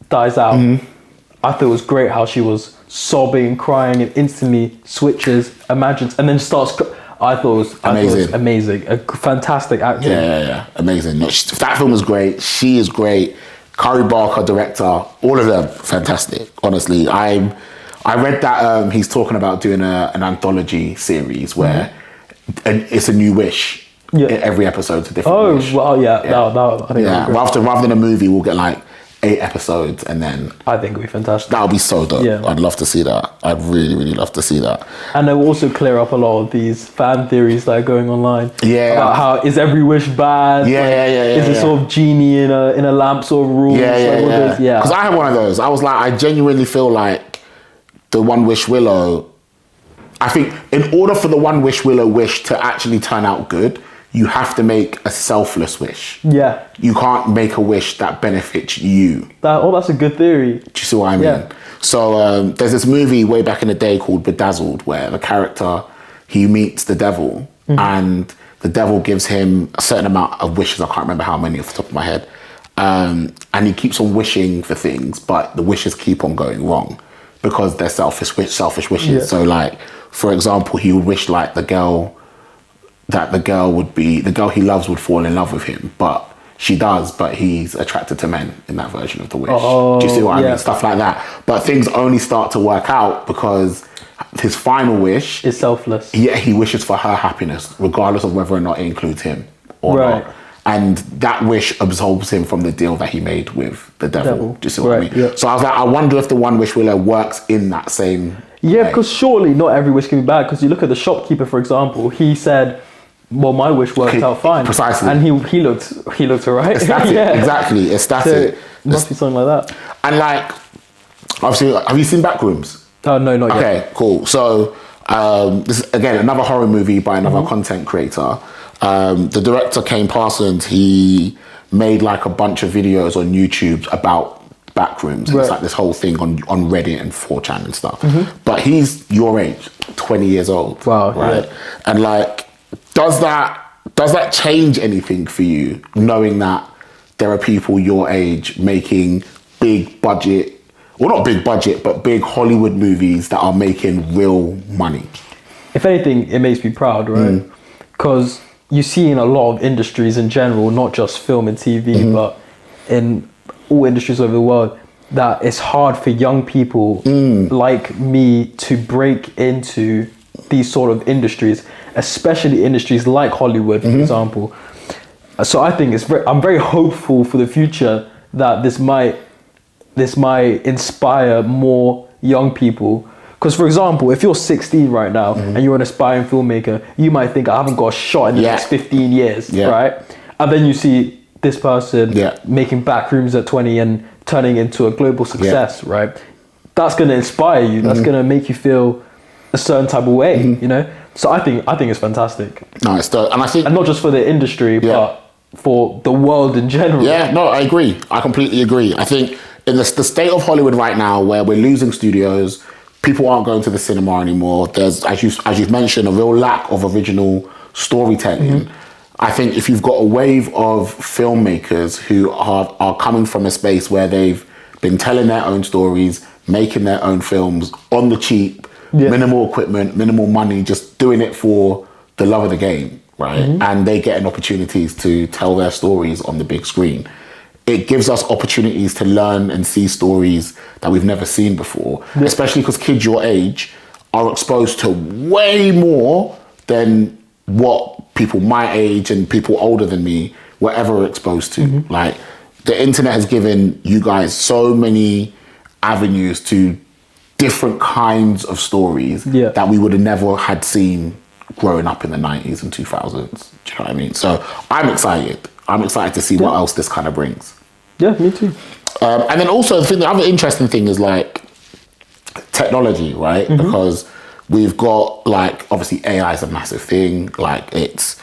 dies out, I thought it was great how she was sobbing, crying, and instantly switches, imagines, and then starts. I thought it was amazing. A fantastic acting. Yeah. Amazing. No, that film was great. She is great. Kari Barker, director, all of them, fantastic. Honestly, I read that he's talking about doing an anthology series where it's a new wish. Every episode's a different wish. Oh, well, yeah. No, I think rather than a movie, we'll get like 8 episodes, and then I think it'd be fantastic. That would be so dope. Yeah. I'd love to see that. I'd really love to see that. And it will also clear up a lot of these fan theories that are going online. Yeah. About how is every wish bad? Is it sort of genie in a lamp sort of rule? Yeah. Because I had one of those. I was like, I genuinely feel like the One Wish Willow, I think in order for the One Wish Willow wish to actually turn out good, you have to make a selfless wish. Yeah. You can't make a wish that benefits you. That's a good theory. Do you see what I mean? Yeah. So there's this movie way back in the day called Bedazzled, where the character, he meets the devil, and the devil gives him a certain amount of wishes. I can't remember how many off the top of my head. And he keeps on wishing for things, but the wishes keep on going wrong because they're selfish wishes. Yeah. So like, for example, he would wish like the girl he loves would fall in love with him, but she does, but he's attracted to men in that version of the wish. Do you see what I mean? Stuff like that. But things only start to work out because his final wish is selfless. Yeah, he wishes for her happiness, regardless of whether or not it includes him or not. And that wish absolves him from the deal that he made with the devil. Do you see what I mean? Yeah. So I was like, I wonder if the One Wish Willow works in that same way. Because surely not every wish can be bad. Because you look at the shopkeeper, for example, he said, well, my wish worked out fine. Precisely. And he looked alright. Ecstatic. Exactly. Ecstatic. So it must be something like that. And like, obviously, have you seen Backrooms? No, not yet. Okay, cool. So this is, again, another horror movie by another content creator. The director, Kane Parsons, he made like a bunch of videos on YouTube about Backrooms. Right. It's like this whole thing on Reddit and 4chan and stuff. But he's your age, 20 years old. Wow. Right? Yeah. And like, does that change anything for you, knowing that there are people your age making big budget, well, not big budget, but big Hollywood movies that are making real money. If anything, it makes me proud, right? Because you see in a lot of industries in general, not just film and TV, but in all industries over the world, that it's hard for young people like me to break into these sort of industries, especially industries like Hollywood, for example. So I think I'm very hopeful for the future that this might inspire more young people. Because, for example, if you're 16 right now and you're an aspiring filmmaker, you might think, I haven't got a shot in the next 15 years, right? And then you see this person making back rooms at 20 and turning into a global success, right? That's going to inspire you. That's going to make you feel a certain type of way, you know? So I think it's fantastic. No, it's dope. And I think... And not just for the industry, but for the world in general. Yeah, no, I agree. I completely agree. I think in the state of Hollywood right now, where we're losing studios, people aren't going to the cinema anymore. There's, as you've mentioned, a real lack of original storytelling. I think if you've got a wave of filmmakers who are coming from a space where they've been telling their own stories, making their own films on the cheap, minimal equipment, minimal money, just doing it for the love of the game, right? And they get an opportunities to tell their stories on the big screen. It gives us opportunities to learn and see stories that we've never seen before, especially because kids your age are exposed to way more than what people my age and people older than me were ever exposed to. Like, the internet has given you guys so many avenues to different kinds of stories that we would have never had seen growing up in the 90s and 2000s. Do you know what I mean? So I'm excited. I'm excited to see what else this kind of brings. Yeah, me too. And then also, the other interesting thing is like technology, right? Because we've got, like, obviously AI is a massive thing. Like, it's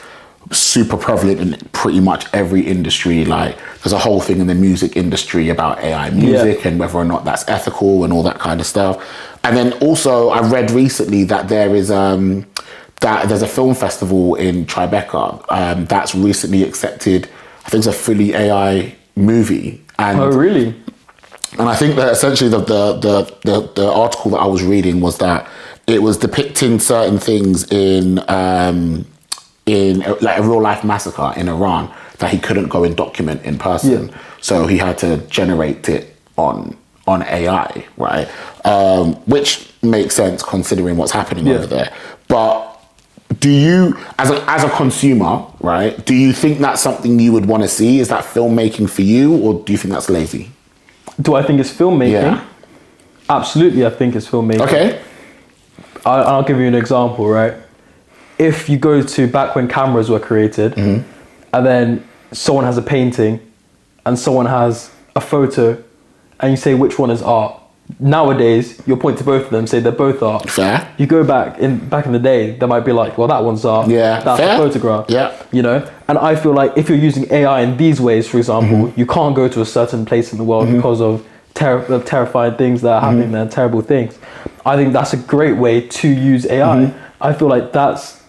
super prevalent in pretty much every industry. Like, there's a whole thing in the music industry about AI music and whether or not that's ethical and all that kind of stuff. And then also, I read recently that there's a film festival in Tribeca that's recently accepted, I think it's a fully AI movie. And oh, really? And I think that essentially the article that I was reading was that it was depicting certain things in like a real life massacre in Iran that he couldn't go and document in person. So he had to generate it on AI, right? Which makes sense considering what's happening over there. But do you, as a consumer, right, do you think that's something you would want to see? Is that filmmaking for you, or do you think that's lazy? Do I think it's filmmaking? Absolutely, I think it's filmmaking. Okay. I'll give you an example, right? If you go to back when cameras were created, and then someone has a painting, and someone has a photo, and you say which one is art. Nowadays, you'll point to both of them, say they're both art. Fair. You go back in the day, they might be like, well, that one's art. Yeah. That's a photograph. Yeah. You know? And I feel like if you're using AI in these ways, for example, you can't go to a certain place in the world because of terrifying things that are happening there, terrible things. I think that's a great way to use AI. I feel like that's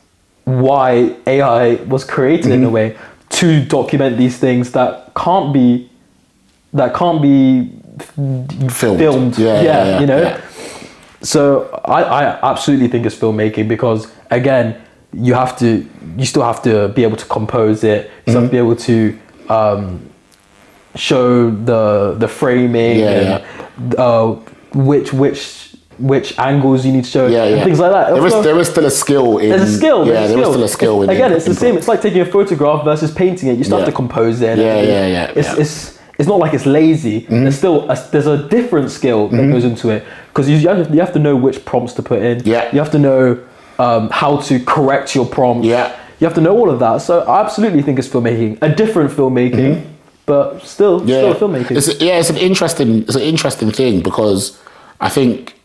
why AI was created in a way, to document these things that can't be filmed. You know. Yeah. So I absolutely think it's filmmaking, because again, you still have to be able to compose it. You still have to be able to show the framing and which angles you need to show and things like that. There is still a skill in... There's a skill. There is still a skill in... Again, it's the same. It's like taking a photograph versus painting it. You still have to compose it. It's not like it's lazy. There's a different skill that goes into it, because you have to know which prompts to put in. You have to know how to correct your prompts. You have to know all of that. So I absolutely think it's filmmaking. A different filmmaking, but still filmmaking. It's an interesting thing, because I think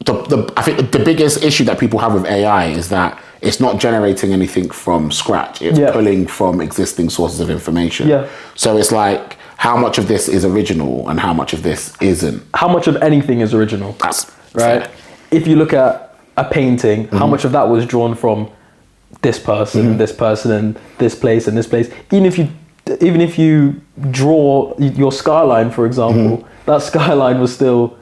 the biggest issue that people have with AI is that it's not generating anything from scratch. It's pulling from existing sources of information. So it's like, how much of this is original and how much of this isn't? How much of anything is original? That's right. Fair. If you look at a painting, how much of that was drawn from this person, and this person, and this place, and this place? Even if you even if you draw your skyline, for example, that skyline was still.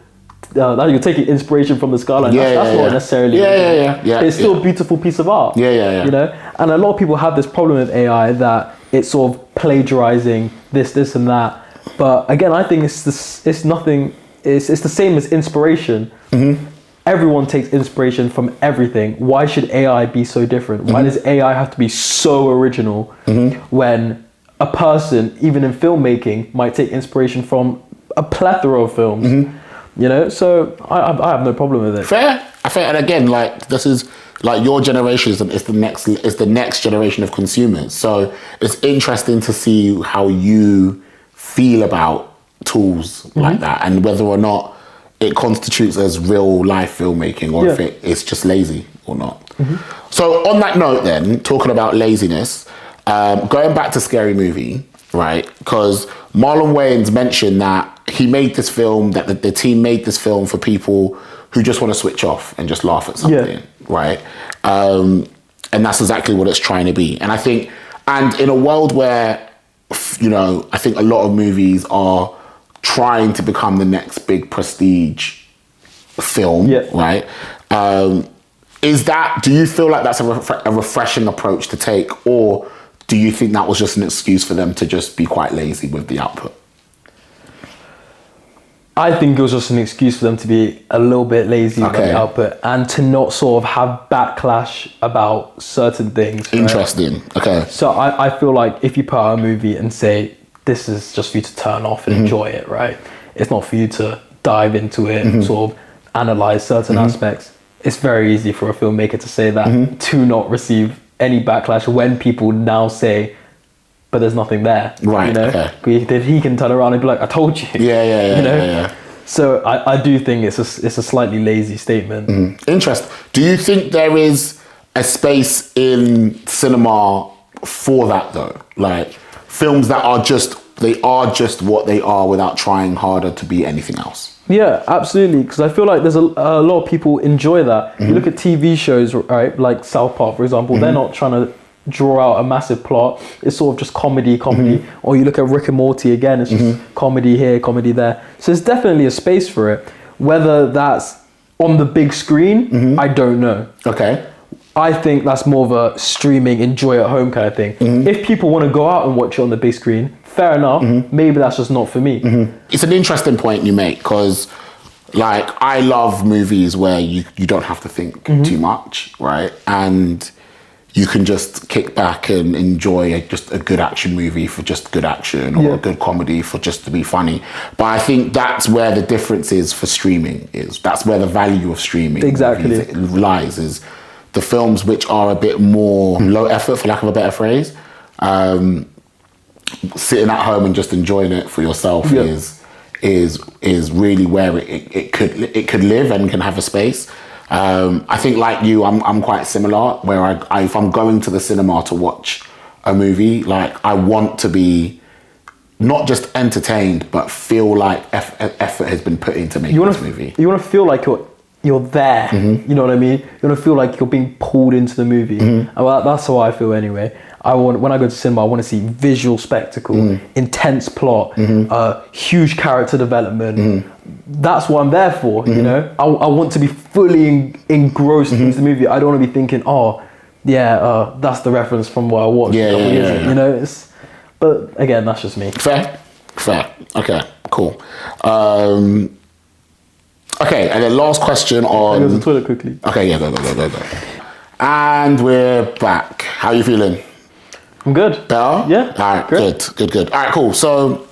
You're taking inspiration from the skyline. That's not necessarily. It's still a beautiful piece of art. You know, and a lot of people have this problem with AI that it's sort of plagiarizing this and that. But again, I think it's nothing. It's the same as inspiration. Everyone takes inspiration from everything. Why should AI be so different? Why does AI have to be so original when a person, even in filmmaking, might take inspiration from a plethora of films? You know, so I have no problem with it. Fair. I think, and again, like this is like your generation is the next generation of consumers. So it's interesting to see how you feel about tools like that, and whether or not it constitutes as real life filmmaking, or if it's just lazy or not. So on that note, then talking about laziness, going back to Scary Movie, right? Because Marlon Wayans mentioned that he made this film, that the team made this film for people who just want to switch off and just laugh at something, right? And that's exactly what it's trying to be. And I think, and in a world where, you know, I think a lot of movies are trying to become the next big prestige film, right? Do you feel like that's a refreshing approach to take, or do you think that was just an excuse for them to just be quite lazy with the output? I think it was just an excuse for them to be a little bit lazy with the output and to not sort of have backlash about certain things. Interesting. Right? Okay. So I feel like if you put out a movie and say, this is just for you to turn off and enjoy it, right? It's not for you to dive into it, sort of analyze certain aspects. It's very easy for a filmmaker to say that, to not receive any backlash when people now say, but there's nothing there, right? You know, he can turn around and be like, "I told you." You know? So I do think it's a slightly lazy statement. Interesting. Do you think there is a space in cinema for that though? Like films that are just what they are without trying harder to be anything else. Yeah, absolutely. Because I feel like there's a lot of people enjoy that. You look at TV shows, right? Like South Park, for example. They're not trying to draw out a massive plot. It's sort of just comedy. Or you look at Rick and Morty again, it's just comedy here, comedy there. So there's definitely a space for it. Whether that's on the big screen, I don't know. Okay. I think that's more of a streaming, enjoy at home kind of thing. If people want to go out and watch it on the big screen, fair enough. Maybe that's just not for me. It's an interesting point you make, because like I love movies where you don't have to think too much, right? And you can just kick back and enjoy just a good action movie for just good action, or a good comedy for just to be funny. But I think that's where the difference is for streaming. That's where the value of streaming lies, is the films which are a bit more low effort, for lack of a better phrase. Sitting at home and just enjoying it for yourself is really where it could live and can have a space. I think like you, I'm quite similar, where I if I'm going to the cinema to watch a movie, like I want to be not just entertained, but feel like effort has been put into making this movie. You want to feel like you're there. You know what I mean? You want to feel like you're being pulled into the movie. Well, that's how I feel anyway. When I go to cinema, I want to see visual spectacle, intense plot, huge character development. That's what I'm there for, you know? I want to be fully engrossed into the movie. I don't want to be thinking, that's the reference from what I watched. You know, but again, that's just me. Fair. Okay, cool. Okay, and then last question on... Go to the toilet quickly. Okay, yeah, go. And we're back. How are you feeling? I'm good. Better? Yeah. All right, good. All right, cool. So,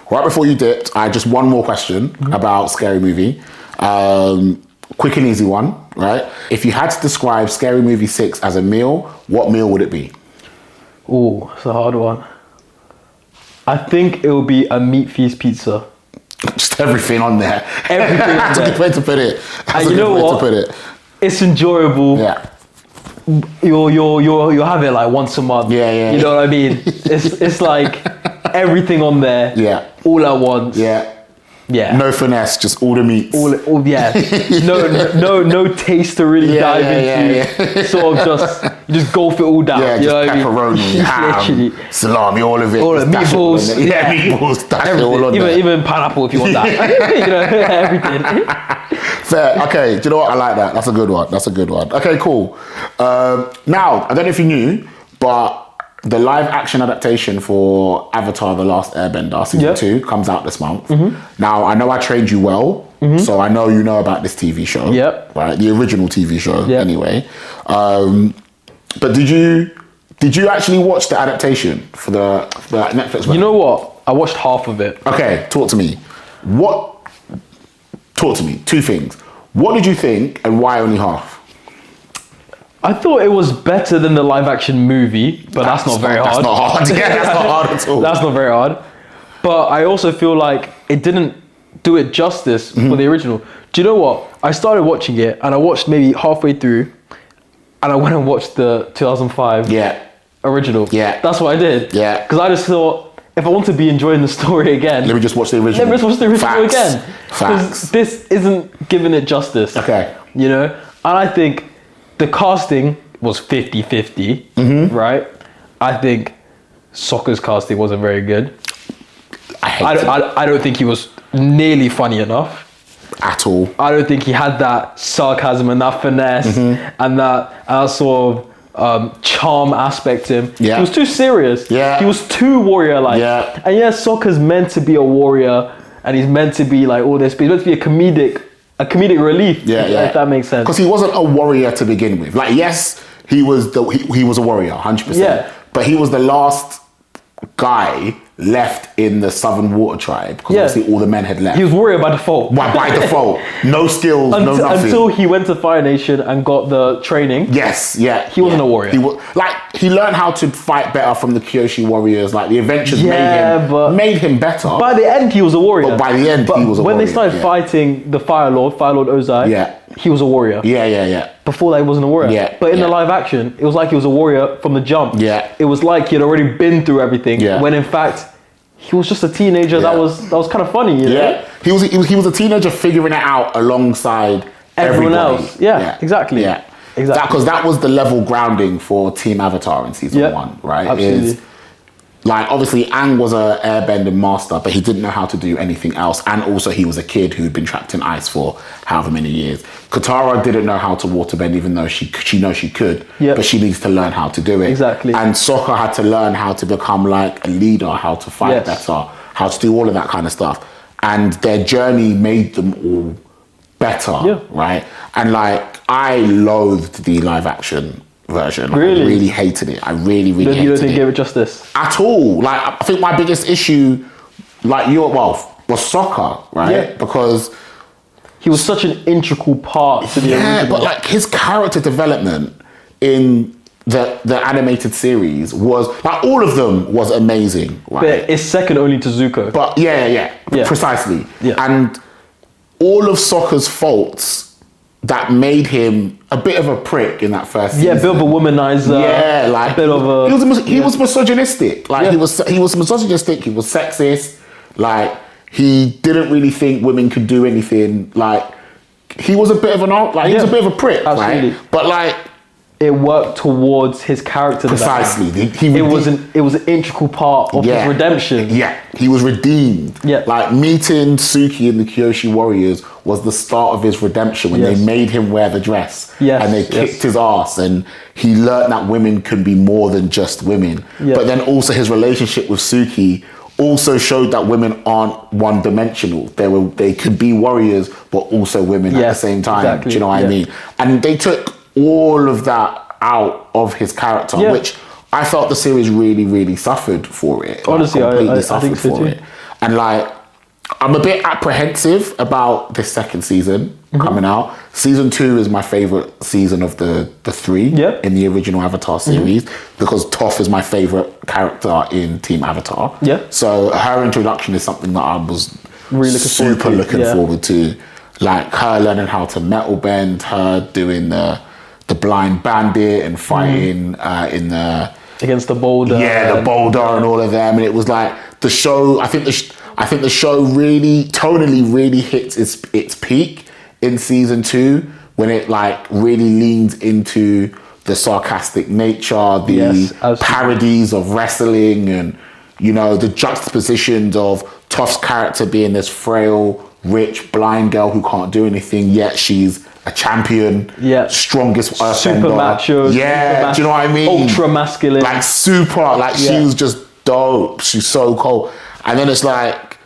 right before you dipped, I had just one more question about Scary Movie. Quick and easy one, right? If you had to describe Scary Movie 6 as a meal, what meal would it be? Ooh, it's a hard one. I think it will be a meat feast pizza. Just everything on there. Everything on there. That's a good way to put it. And you know what? It's enjoyable. Yeah. You'll have it like once a month. Yeah. You know what I mean? It's like everything on there. Yeah. All at once. Yeah. Yeah. No finesse, just all the meats. All yeah. No taste to really dive into. Sort of you just gulp it all down. Yeah, you know just pepperoni, ham, salami, all of it. All the meatballs. Yeah, meatballs, dash it all on there. Even pineapple if you want that. Everything. Fair. Okay, do you know what? I like that. That's a good one. Okay, cool. Now, I don't know if you knew, but the live action adaptation for Avatar: The Last Airbender season 2 comes out this month. Now, I know I trained you well, so I know you know about this TV show. Yep. Right, the original TV show. Yep. Anyway, but did you actually watch the adaptation for the Netflix version? You know what? I watched half of it. Okay, talk to me. Talk to me. Two things. What did you think, and why only half? I thought it was better than the live action movie, but that's not very hard. That's not hard. Yeah, that's not hard at all. That's not very hard. But I also feel like it didn't do it justice for the original. Do you know what? I started watching it, and I watched maybe halfway through, and I went and watched the 2005 original. Yeah. That's what I did. Yeah. Because I just thought, if I want to be enjoying the story again, let me just watch the original. Let me just watch the original again. Facts. Because this isn't giving it justice. Okay. You know? And I think the casting was 50-50, right? I think Sokka's casting wasn't very good. I don't think he was nearly funny enough. At all. I don't think he had that sarcasm and that finesse and that sort of charm aspect to him. Yeah. He was too serious. Yeah. He was too warrior-like. Yeah. And yes, Sokka's meant to be a warrior and he's meant to be like all this, but he's meant to be a comedic relief. If that makes sense. Because he wasn't a warrior to begin with. Like, yes, he was a warrior, 100%. Yeah. But he was the last guy left in the Southern Water Tribe because obviously all the men had left. He was warrior by default. By default. No skills, no nothing. Until he went to Fire Nation and got the training. Yes, yeah. He wasn't a warrior. He learned how to fight better from the Kyoshi warriors. Like, the adventures made him better. By the end, he was a warrior. But by the end, he was a warrior. When they started fighting the Fire Lord Ozai, he was a warrior. Yeah. Before that, he wasn't a warrior. Yeah. But in the live action, it was like he was a warrior from the jump. Yeah. It was like he had already been through everything. Yeah. When in fact, he was just a teenager. That was kind of funny. You know? Yeah. He was a teenager figuring it out alongside everyone everybody. else. Yeah. Exactly. Yeah. Exactly. Because that was the level grounding for Team Avatar in season 1, right? Absolutely. Like, obviously, Aang was a airbending master, but he didn't know how to do anything else. And also, he was a kid who'd been trapped in ice for however many years. Katara didn't know how to waterbend, even though she knows she could. Yep. But she needs to learn how to do it. Exactly. And Sokka had to learn how to become like a leader, how to fight better, how to do all of that kind of stuff. And their journey made them all better, right? And like, I loathed the live action version. Really? I really hated it. I really hated it. You don't think it gave it justice? At all. Like, I think my biggest issue, was Sokka, right? Yeah. Because he was such an integral part to the original. But like, his character development in the animated series was, like, all of them was amazing, right? But it's second only to Zuko. But yeah. Precisely. Yeah. And all of Sokka's faults that made him a bit of a prick in that first season. Yeah, a bit of a womanizer. Yeah, like, a bit of a... He was misogynistic. Like, he was misogynistic, he was sexist. Like, he didn't really think women could do anything. Like, he was a bit of he was a bit of a prick, absolutely. Right? But like... It worked towards his character. Precisely. It was an integral part of his redemption. Yeah, he was redeemed. Yeah. Like, meeting Suki and the Kyoshi warriors was the start of his redemption when they made him wear the dress. Yes. And they kicked his ass, and he learned that women can be more than just women. Yeah. But then also his relationship with Suki also showed that women aren't one-dimensional. They could be warriors, but also women at the same time. Exactly. Do you know what I mean? And they took all of that out of his character, which I felt the series really, really suffered for it. Honestly, I think so too. And like, I'm a bit apprehensive about this second season coming out. Season 2 is my favorite season of the 3 in the original Avatar series because Toph is my favorite character in Team Avatar. Yeah. So her introduction is something that I was really looking forward to. Like, her learning how to metal bend, her doing the blind bandit and fighting in the... Against the boulder. Yeah, the boulder and all of them. And it was like, the show, I I think the show tonally hits its peak in season 2 when it like really leans into the sarcastic nature, the parodies of wrestling, and you know, the juxtapositions of Toph's character being this frail, rich, blind girl who can't do anything, yet she's a champion, strongest earthbender. Super macho. Yeah, do you know what I mean? Ultra masculine. Like super, like she was just dope. She's so cool. And then it's like,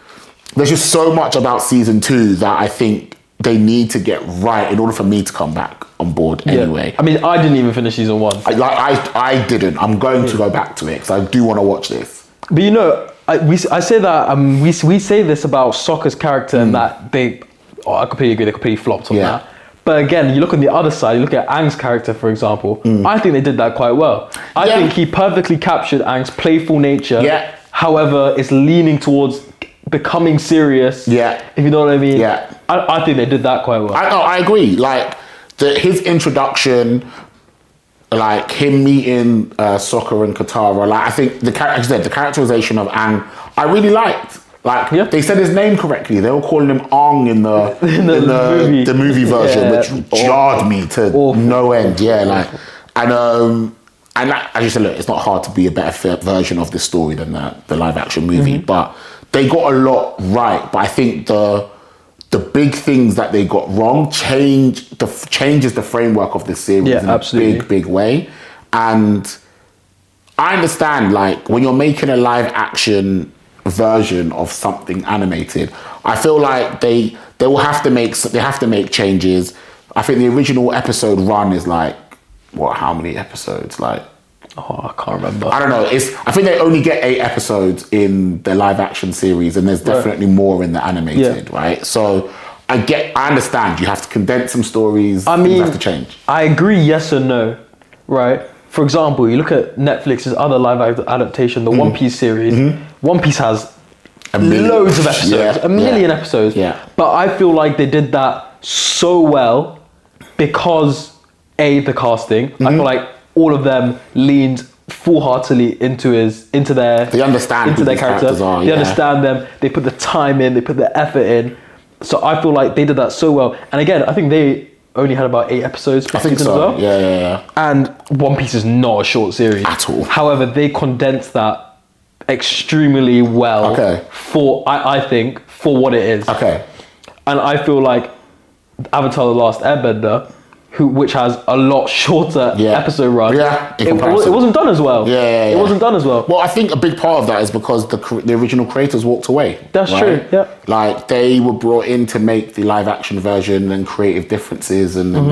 there's just so much about season 2 that I think they need to get right in order for me to come back on board anyway. I mean, I didn't even finish season 1. I didn't. I'm going to go back to it because I do want to watch this. But you know, I say that we say this about Sokka's character and that I completely agree, they completely flopped on that. But again, you look on the other side, you look at Aang's character, for example, I think they did that quite well. I think he perfectly captured Aang's playful nature. Yeah. However, it's leaning towards becoming serious. Yeah. If you know what I mean. Yeah. I think they did that quite well. I agree. Like his introduction, like him meeting Sokka and Katara, like I think the characterization of Aang, I really liked. Like they said his name correctly. They were calling him Aang in the movie version, which jarred me to no end. Yeah, like and like, as you said, look, it's not hard to be a better version of this story than the live action movie, but they got a lot right. But I think the big things that they got wrong changes the framework of this series in a big way. And I understand, like, when you're making a live action version of something animated, I feel like they will have to make changes. I think the original episode run is like, how many episodes? Like, I can't remember. I don't know. I think they only get 8 episodes in the live action series, and there's definitely more in the animated, right? So I understand you have to condense some stories. I mean, you have to change. I agree, yes and no, right? For example, you look at Netflix's other live adaptation, the One Piece series. One Piece has loads of episodes, a million episodes. Yeah. But I feel like they did that so well because the casting. I feel like all of them leaned full-heartedly into their they understand into their characters. They understand them. They put the time in. They put the effort in. So I feel like they did that so well. And again, I think they only had about 8 episodes per season as well. Yeah. And One Piece is not a short series at all. However, they condensed that extremely well. I think for what it is. And I feel like Avatar: The Last Airbender, which has a lot shorter episode run. It wasn't done as well. It wasn't done as well. Well, I think a big part of that is because the original creators walked away. That's true, yeah. Like, they were brought in to make the live action version and creative differences, and then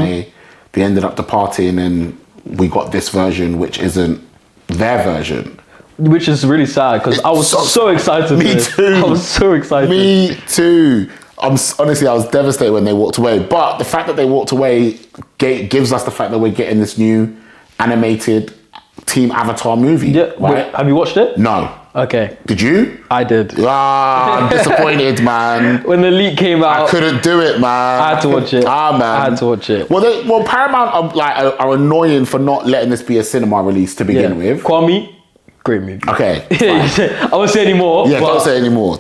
they ended up departing, and we got this version, which isn't their version. Which is really sad, because I was so excited. Me too. I was so excited. Me too. Honestly, I was devastated when they walked away. But the fact that they walked away gives us the fact that we're getting this new animated Team Avatar movie. Yeah. Right? Wait, have you watched it? No. Okay. Did you? I did. I'm disappointed, man. When the leak came out, I couldn't do it, man. I had to watch it. Man. I had to watch it. Well, Paramount are annoying for not letting this be a cinema release to begin with. Kwame, great movie. Okay. I won't say any more. Yeah, don't say any more.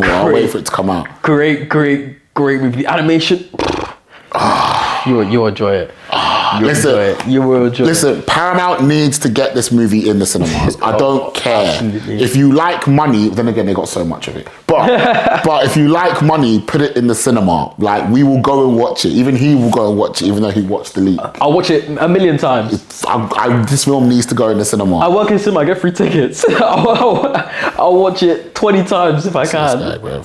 I'll wait for it to come out. Great movie. The animation, you'll enjoy it. You will enjoy it. Listen, Paramount needs to get this movie in the cinemas. I don't care. Absolutely. If you like money, then again, they got so much of it. But if you like money, put it in the cinema. Like, we will go and watch it. Even he will go and watch it, even though he watched the leak. I'll watch it a million times. This film needs to go in the cinema. I work in cinema, I get free tickets. I'll watch it 20 times if I can.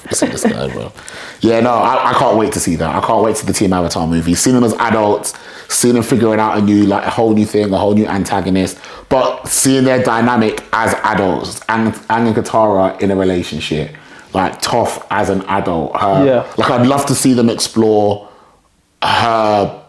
This guy, bro. Yeah, no, I can't wait to see that. I can't wait to see the Team Avatar movie. Seeing them as adults, seeing them figuring out a whole new thing, a whole new antagonist, but seeing their dynamic as adults, and Katara in a relationship, like Toph as an adult. Like, I'd love to see them explore her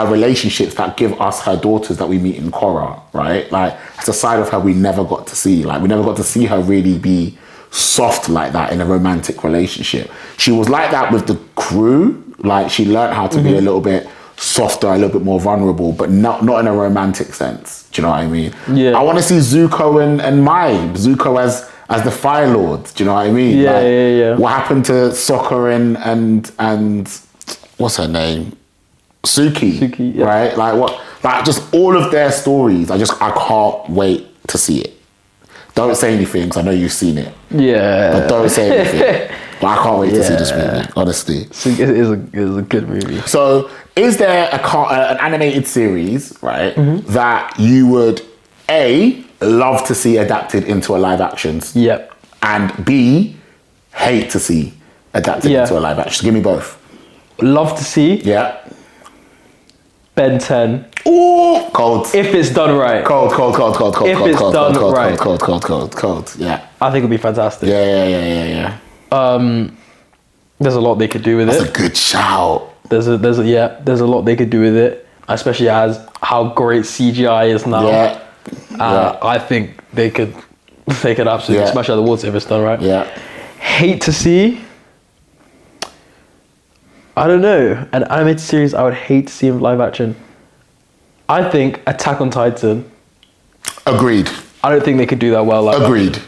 relationships that give us her daughters that we meet in Korra, right? Like, it's a side of her we never got to see. Like, we never got to see her really be soft like that in a romantic relationship. She was like that with the crew. Like, she learned how to be a little bit softer, a little bit more vulnerable, but not in a romantic sense. Do you know what I mean? Yeah. I want to see Zuko and Mai. Zuko as the Fire Lords. Do you know what I mean? Yeah, like, yeah. What happened to Sokka and what's her name? Suki, yeah. right? Like what? Like just all of their stories. I can't wait to see it. Don't say anything because I know you've seen it. Yeah. But don't say anything. But I can't wait to see this movie, honestly. So it is a good movie. So, is there an animated series, right, that you would A, love to see adapted into a live action? Yep. And B, hate to see adapted into a live action? Give me both. Love to see. Yeah. Ben 10. Ooh, cold. If it's done right. Cold. If it's done right. Cold. Yeah. I think it'll be fantastic. Yeah. There's a lot they could do with That's it. a good shout. There's a lot they could do with it, especially as how great CGI is now. Yeah. I think they could absolutely smash out the water if it's done right. Yeah. Hate to see. I don't know. An animated series I would hate to see in live action. I think Attack on Titan. Agreed. I don't think they could do that well. Agreed.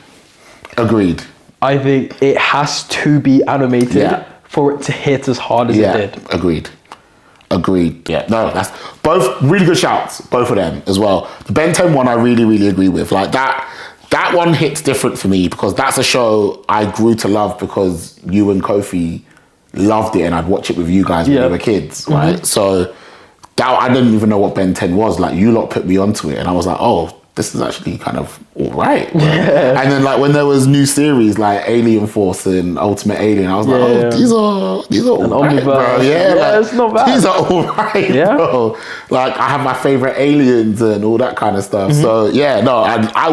I think it has to be animated for it to hit as hard as it did. Agreed. Yeah, no, that's both really good shouts, both of them as well. The Ben 10 one I really agree with. Like that one hits different for me because that's a show I grew to love because you and Kofi loved it and I'd watch it with you guys when we were kids, right? So that I didn't even know what Ben 10 was. Like you lot put me onto it and I was like, oh, this is actually kind of all right. Yeah. And then like when there was new series like Alien Force and Ultimate Alien, I was like, these are all right, bro. Yeah, it's not bad. These are all right, bro. Like I have my favorite aliens and all that kind of stuff. So yeah, no, I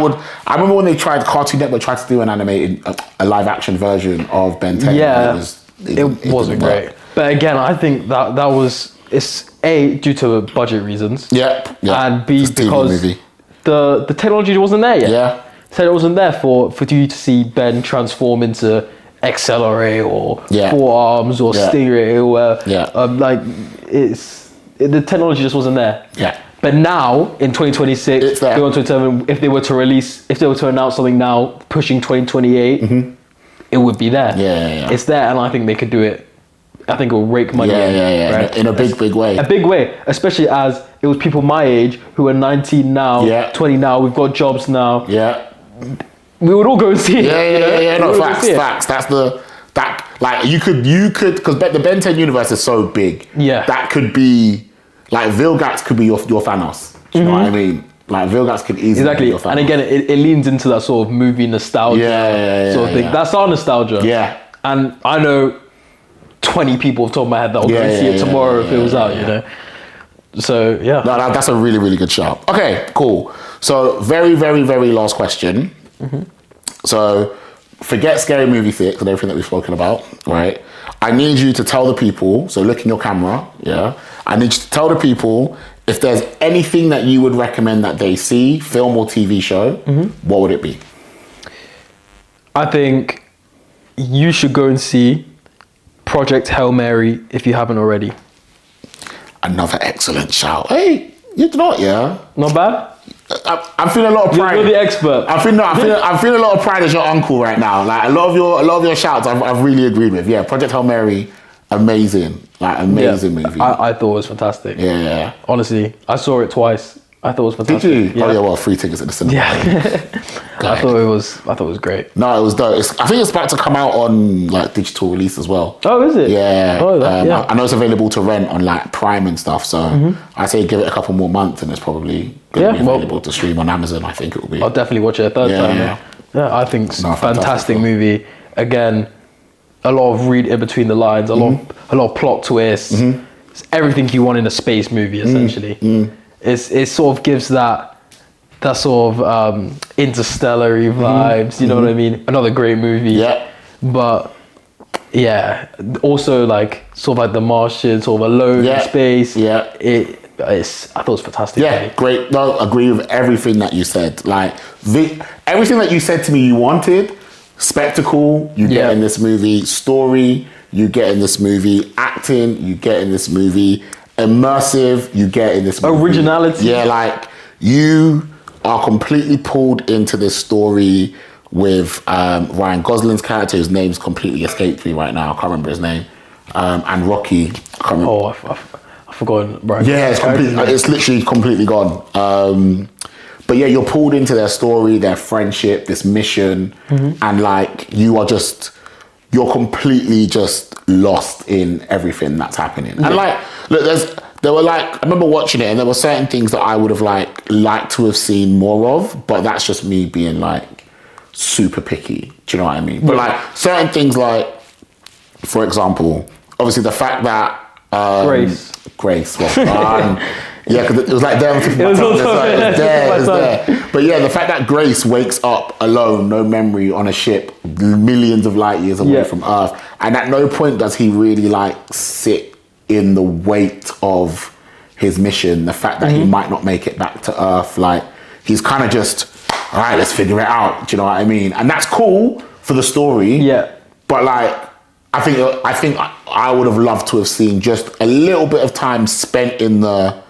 remember when they tried, Cartoon Network tried to do an animated, a live action version of Ben 10. Yeah, it wasn't great. But again, I think that was, it's A, due to budget reasons. Yeah. And B, because the technology wasn't there yet. Yeah. So it wasn't there for you to see Ben transform into Accelerate or Forearms or Stingray or the technology just wasn't there. Yeah. But now in 2026, they want to determine if they were to announce something now pushing 2028, it would be there. Yeah. It's there, and I think they could do it. I think it will rake money in. Right? In a big way. A big way, especially as it was people my age who are 19 now, 20 now. We've got jobs now. Yeah. We would all go and see it. Yeah. No, facts. That's like you could because the Ben 10 universe is so big. Yeah. That could be like Vilgax could be your Thanos. Do you know what I mean? Like Vilgax could easily be your Thanos. And again, it leans into that sort of movie nostalgia sort of thing. That's our nostalgia. Yeah. And I know 20 people off the top of my head that will go see it tomorrow if it was out, you know. So yeah. No, that's a really good shout. Okay, cool. So very last question. So forget Scary Movie 6 and everything that we've spoken about, right? I need you to tell the people, so look in your camera, I need you to tell the people if there's anything that you would recommend that they see, film or TV show, what would it be? I think you should go and see Project Hail Mary if you haven't already. Another excellent shout. Hey, you not, Not bad? I'm feeling a lot of pride. You're the expert. I'm feeling a lot of pride as your uncle right now. Like a lot of your shouts, I've really agreed with. Yeah, Project Hail Mary, amazing, amazing movie. I thought it was fantastic. Yeah. Honestly, I saw it twice. I thought it was fantastic. Did you? Yeah. Oh yeah, well, free tickets at the cinema. Yeah. I thought it was great. No, it was dope. I think it's about to come out on like digital release as well. Oh, is it? Yeah. I know it's available to rent on like Prime and stuff. So I say give it a couple more months, and it's probably going to be available to stream on Amazon. I think it will be. I'll definitely watch it a third time. Yeah, I think it's a fantastic movie. Again, a lot of read in between the lines, a lot of plot twists. It's everything you want in a space movie, essentially. It sort of gives that sort of interstellar-y vibes, you know what I mean? Another great movie. Yeah. But yeah, also like sort of like The Martian, sort of alone in space. Yeah. I thought it was fantastic. Yeah, great. No, agree with everything that you said. Like everything that you said to me you wanted, spectacle, you get in this movie, story, you get in this movie, acting, you get in this movie, immersive, you get in this movie. Originality. Yeah, like you are completely pulled into this story with Ryan Gosling's character, whose name's completely escaped me right now. I can't remember his name. And Rocky. I can't remember. Oh, I've forgotten. Right. Yeah, it's literally completely gone. But yeah, you're pulled into their story, their friendship, this mission, and like you're completely just lost in everything that's happening. And like, look, I remember watching it, and there were certain things that I would have liked to have seen more of, but that's just me being like super picky. Do you know what I mean? But like certain things, like for example, obviously the fact that Grace, well, yeah, because it was like there. It was there. But yeah, the fact that Grace wakes up alone, no memory, on a ship millions of light years away from Earth, and at no point does he really like sit in the weight of his mission. The fact that he might not make it back to Earth, like he's kind of just, all right, let's figure it out. Do you know what I mean? And that's cool for the story. Yeah. But like, I think I would have loved to have seen just a little bit of time spent in the,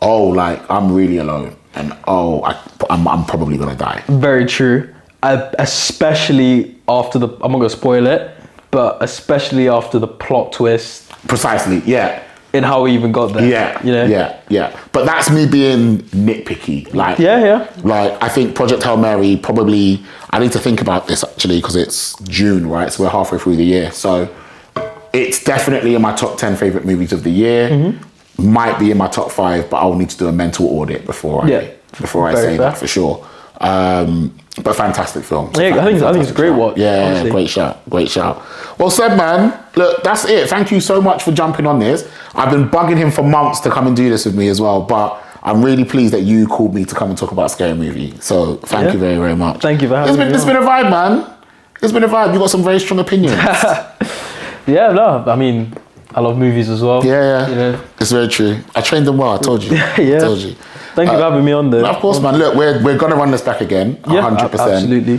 like I'm really alone, and I'm probably gonna die. Very true. Especially after I'm not gonna spoil it, but especially after the plot twist. Precisely. Yeah. In how we even got there. Yeah. You know? Yeah. But that's me being nitpicky. Like. Yeah. Like I think Project Hail Mary probably. I need to think about this actually because it's June, right? So we're halfway through the year. So it's definitely in my top 10 favorite movies of the year. Might be in my top 5, but I'll need to do a mental audit before I say that for sure. But fantastic film. Yeah, I think it's a great watch. Yeah, honestly. Great shout. Well said, man. Look, that's it. Thank you so much for jumping on this. I've been bugging him for months to come and do this with me as well, but I'm really pleased that you called me to come and talk about Scary Movie. So thank you very, very much. Thank you for having me. It's been a vibe, man. It's been a vibe. You've got some very strong opinions. Yeah, no, I mean, I love movies as well. Yeah. You know? It's very true. I trained them well, I told you. I told you. Thank you for having me on there. Of course, man. Look, we're going to run this back again, 100%. Absolutely.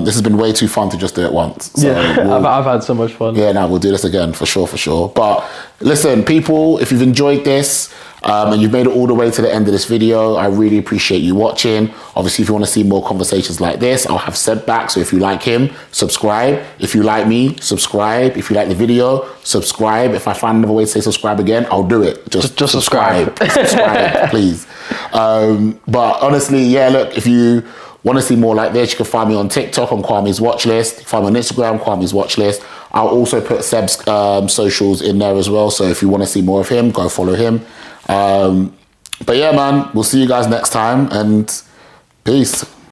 This has been way too fun to just do it once. So I've had so much fun. Yeah, we'll do this again for sure. But listen, people, if you've enjoyed this and you've made it all the way to the end of this video, I really appreciate you watching. Obviously, if you want to see more conversations like this, I'll have Seb back. So if you like him, subscribe. If you like me, subscribe. If you like the video, subscribe. If I find another way to say subscribe again, I'll do it. Just subscribe. Subscribe, please. But honestly, yeah, look, if you want to see more like this, you can find me on TikTok on Kwame's Watchlist. Find me on Instagram, Kwame's Watchlist. I'll also put Seb's socials in there as well. So if you want to see more of him, go follow him. But yeah, man, we'll see you guys next time, and peace.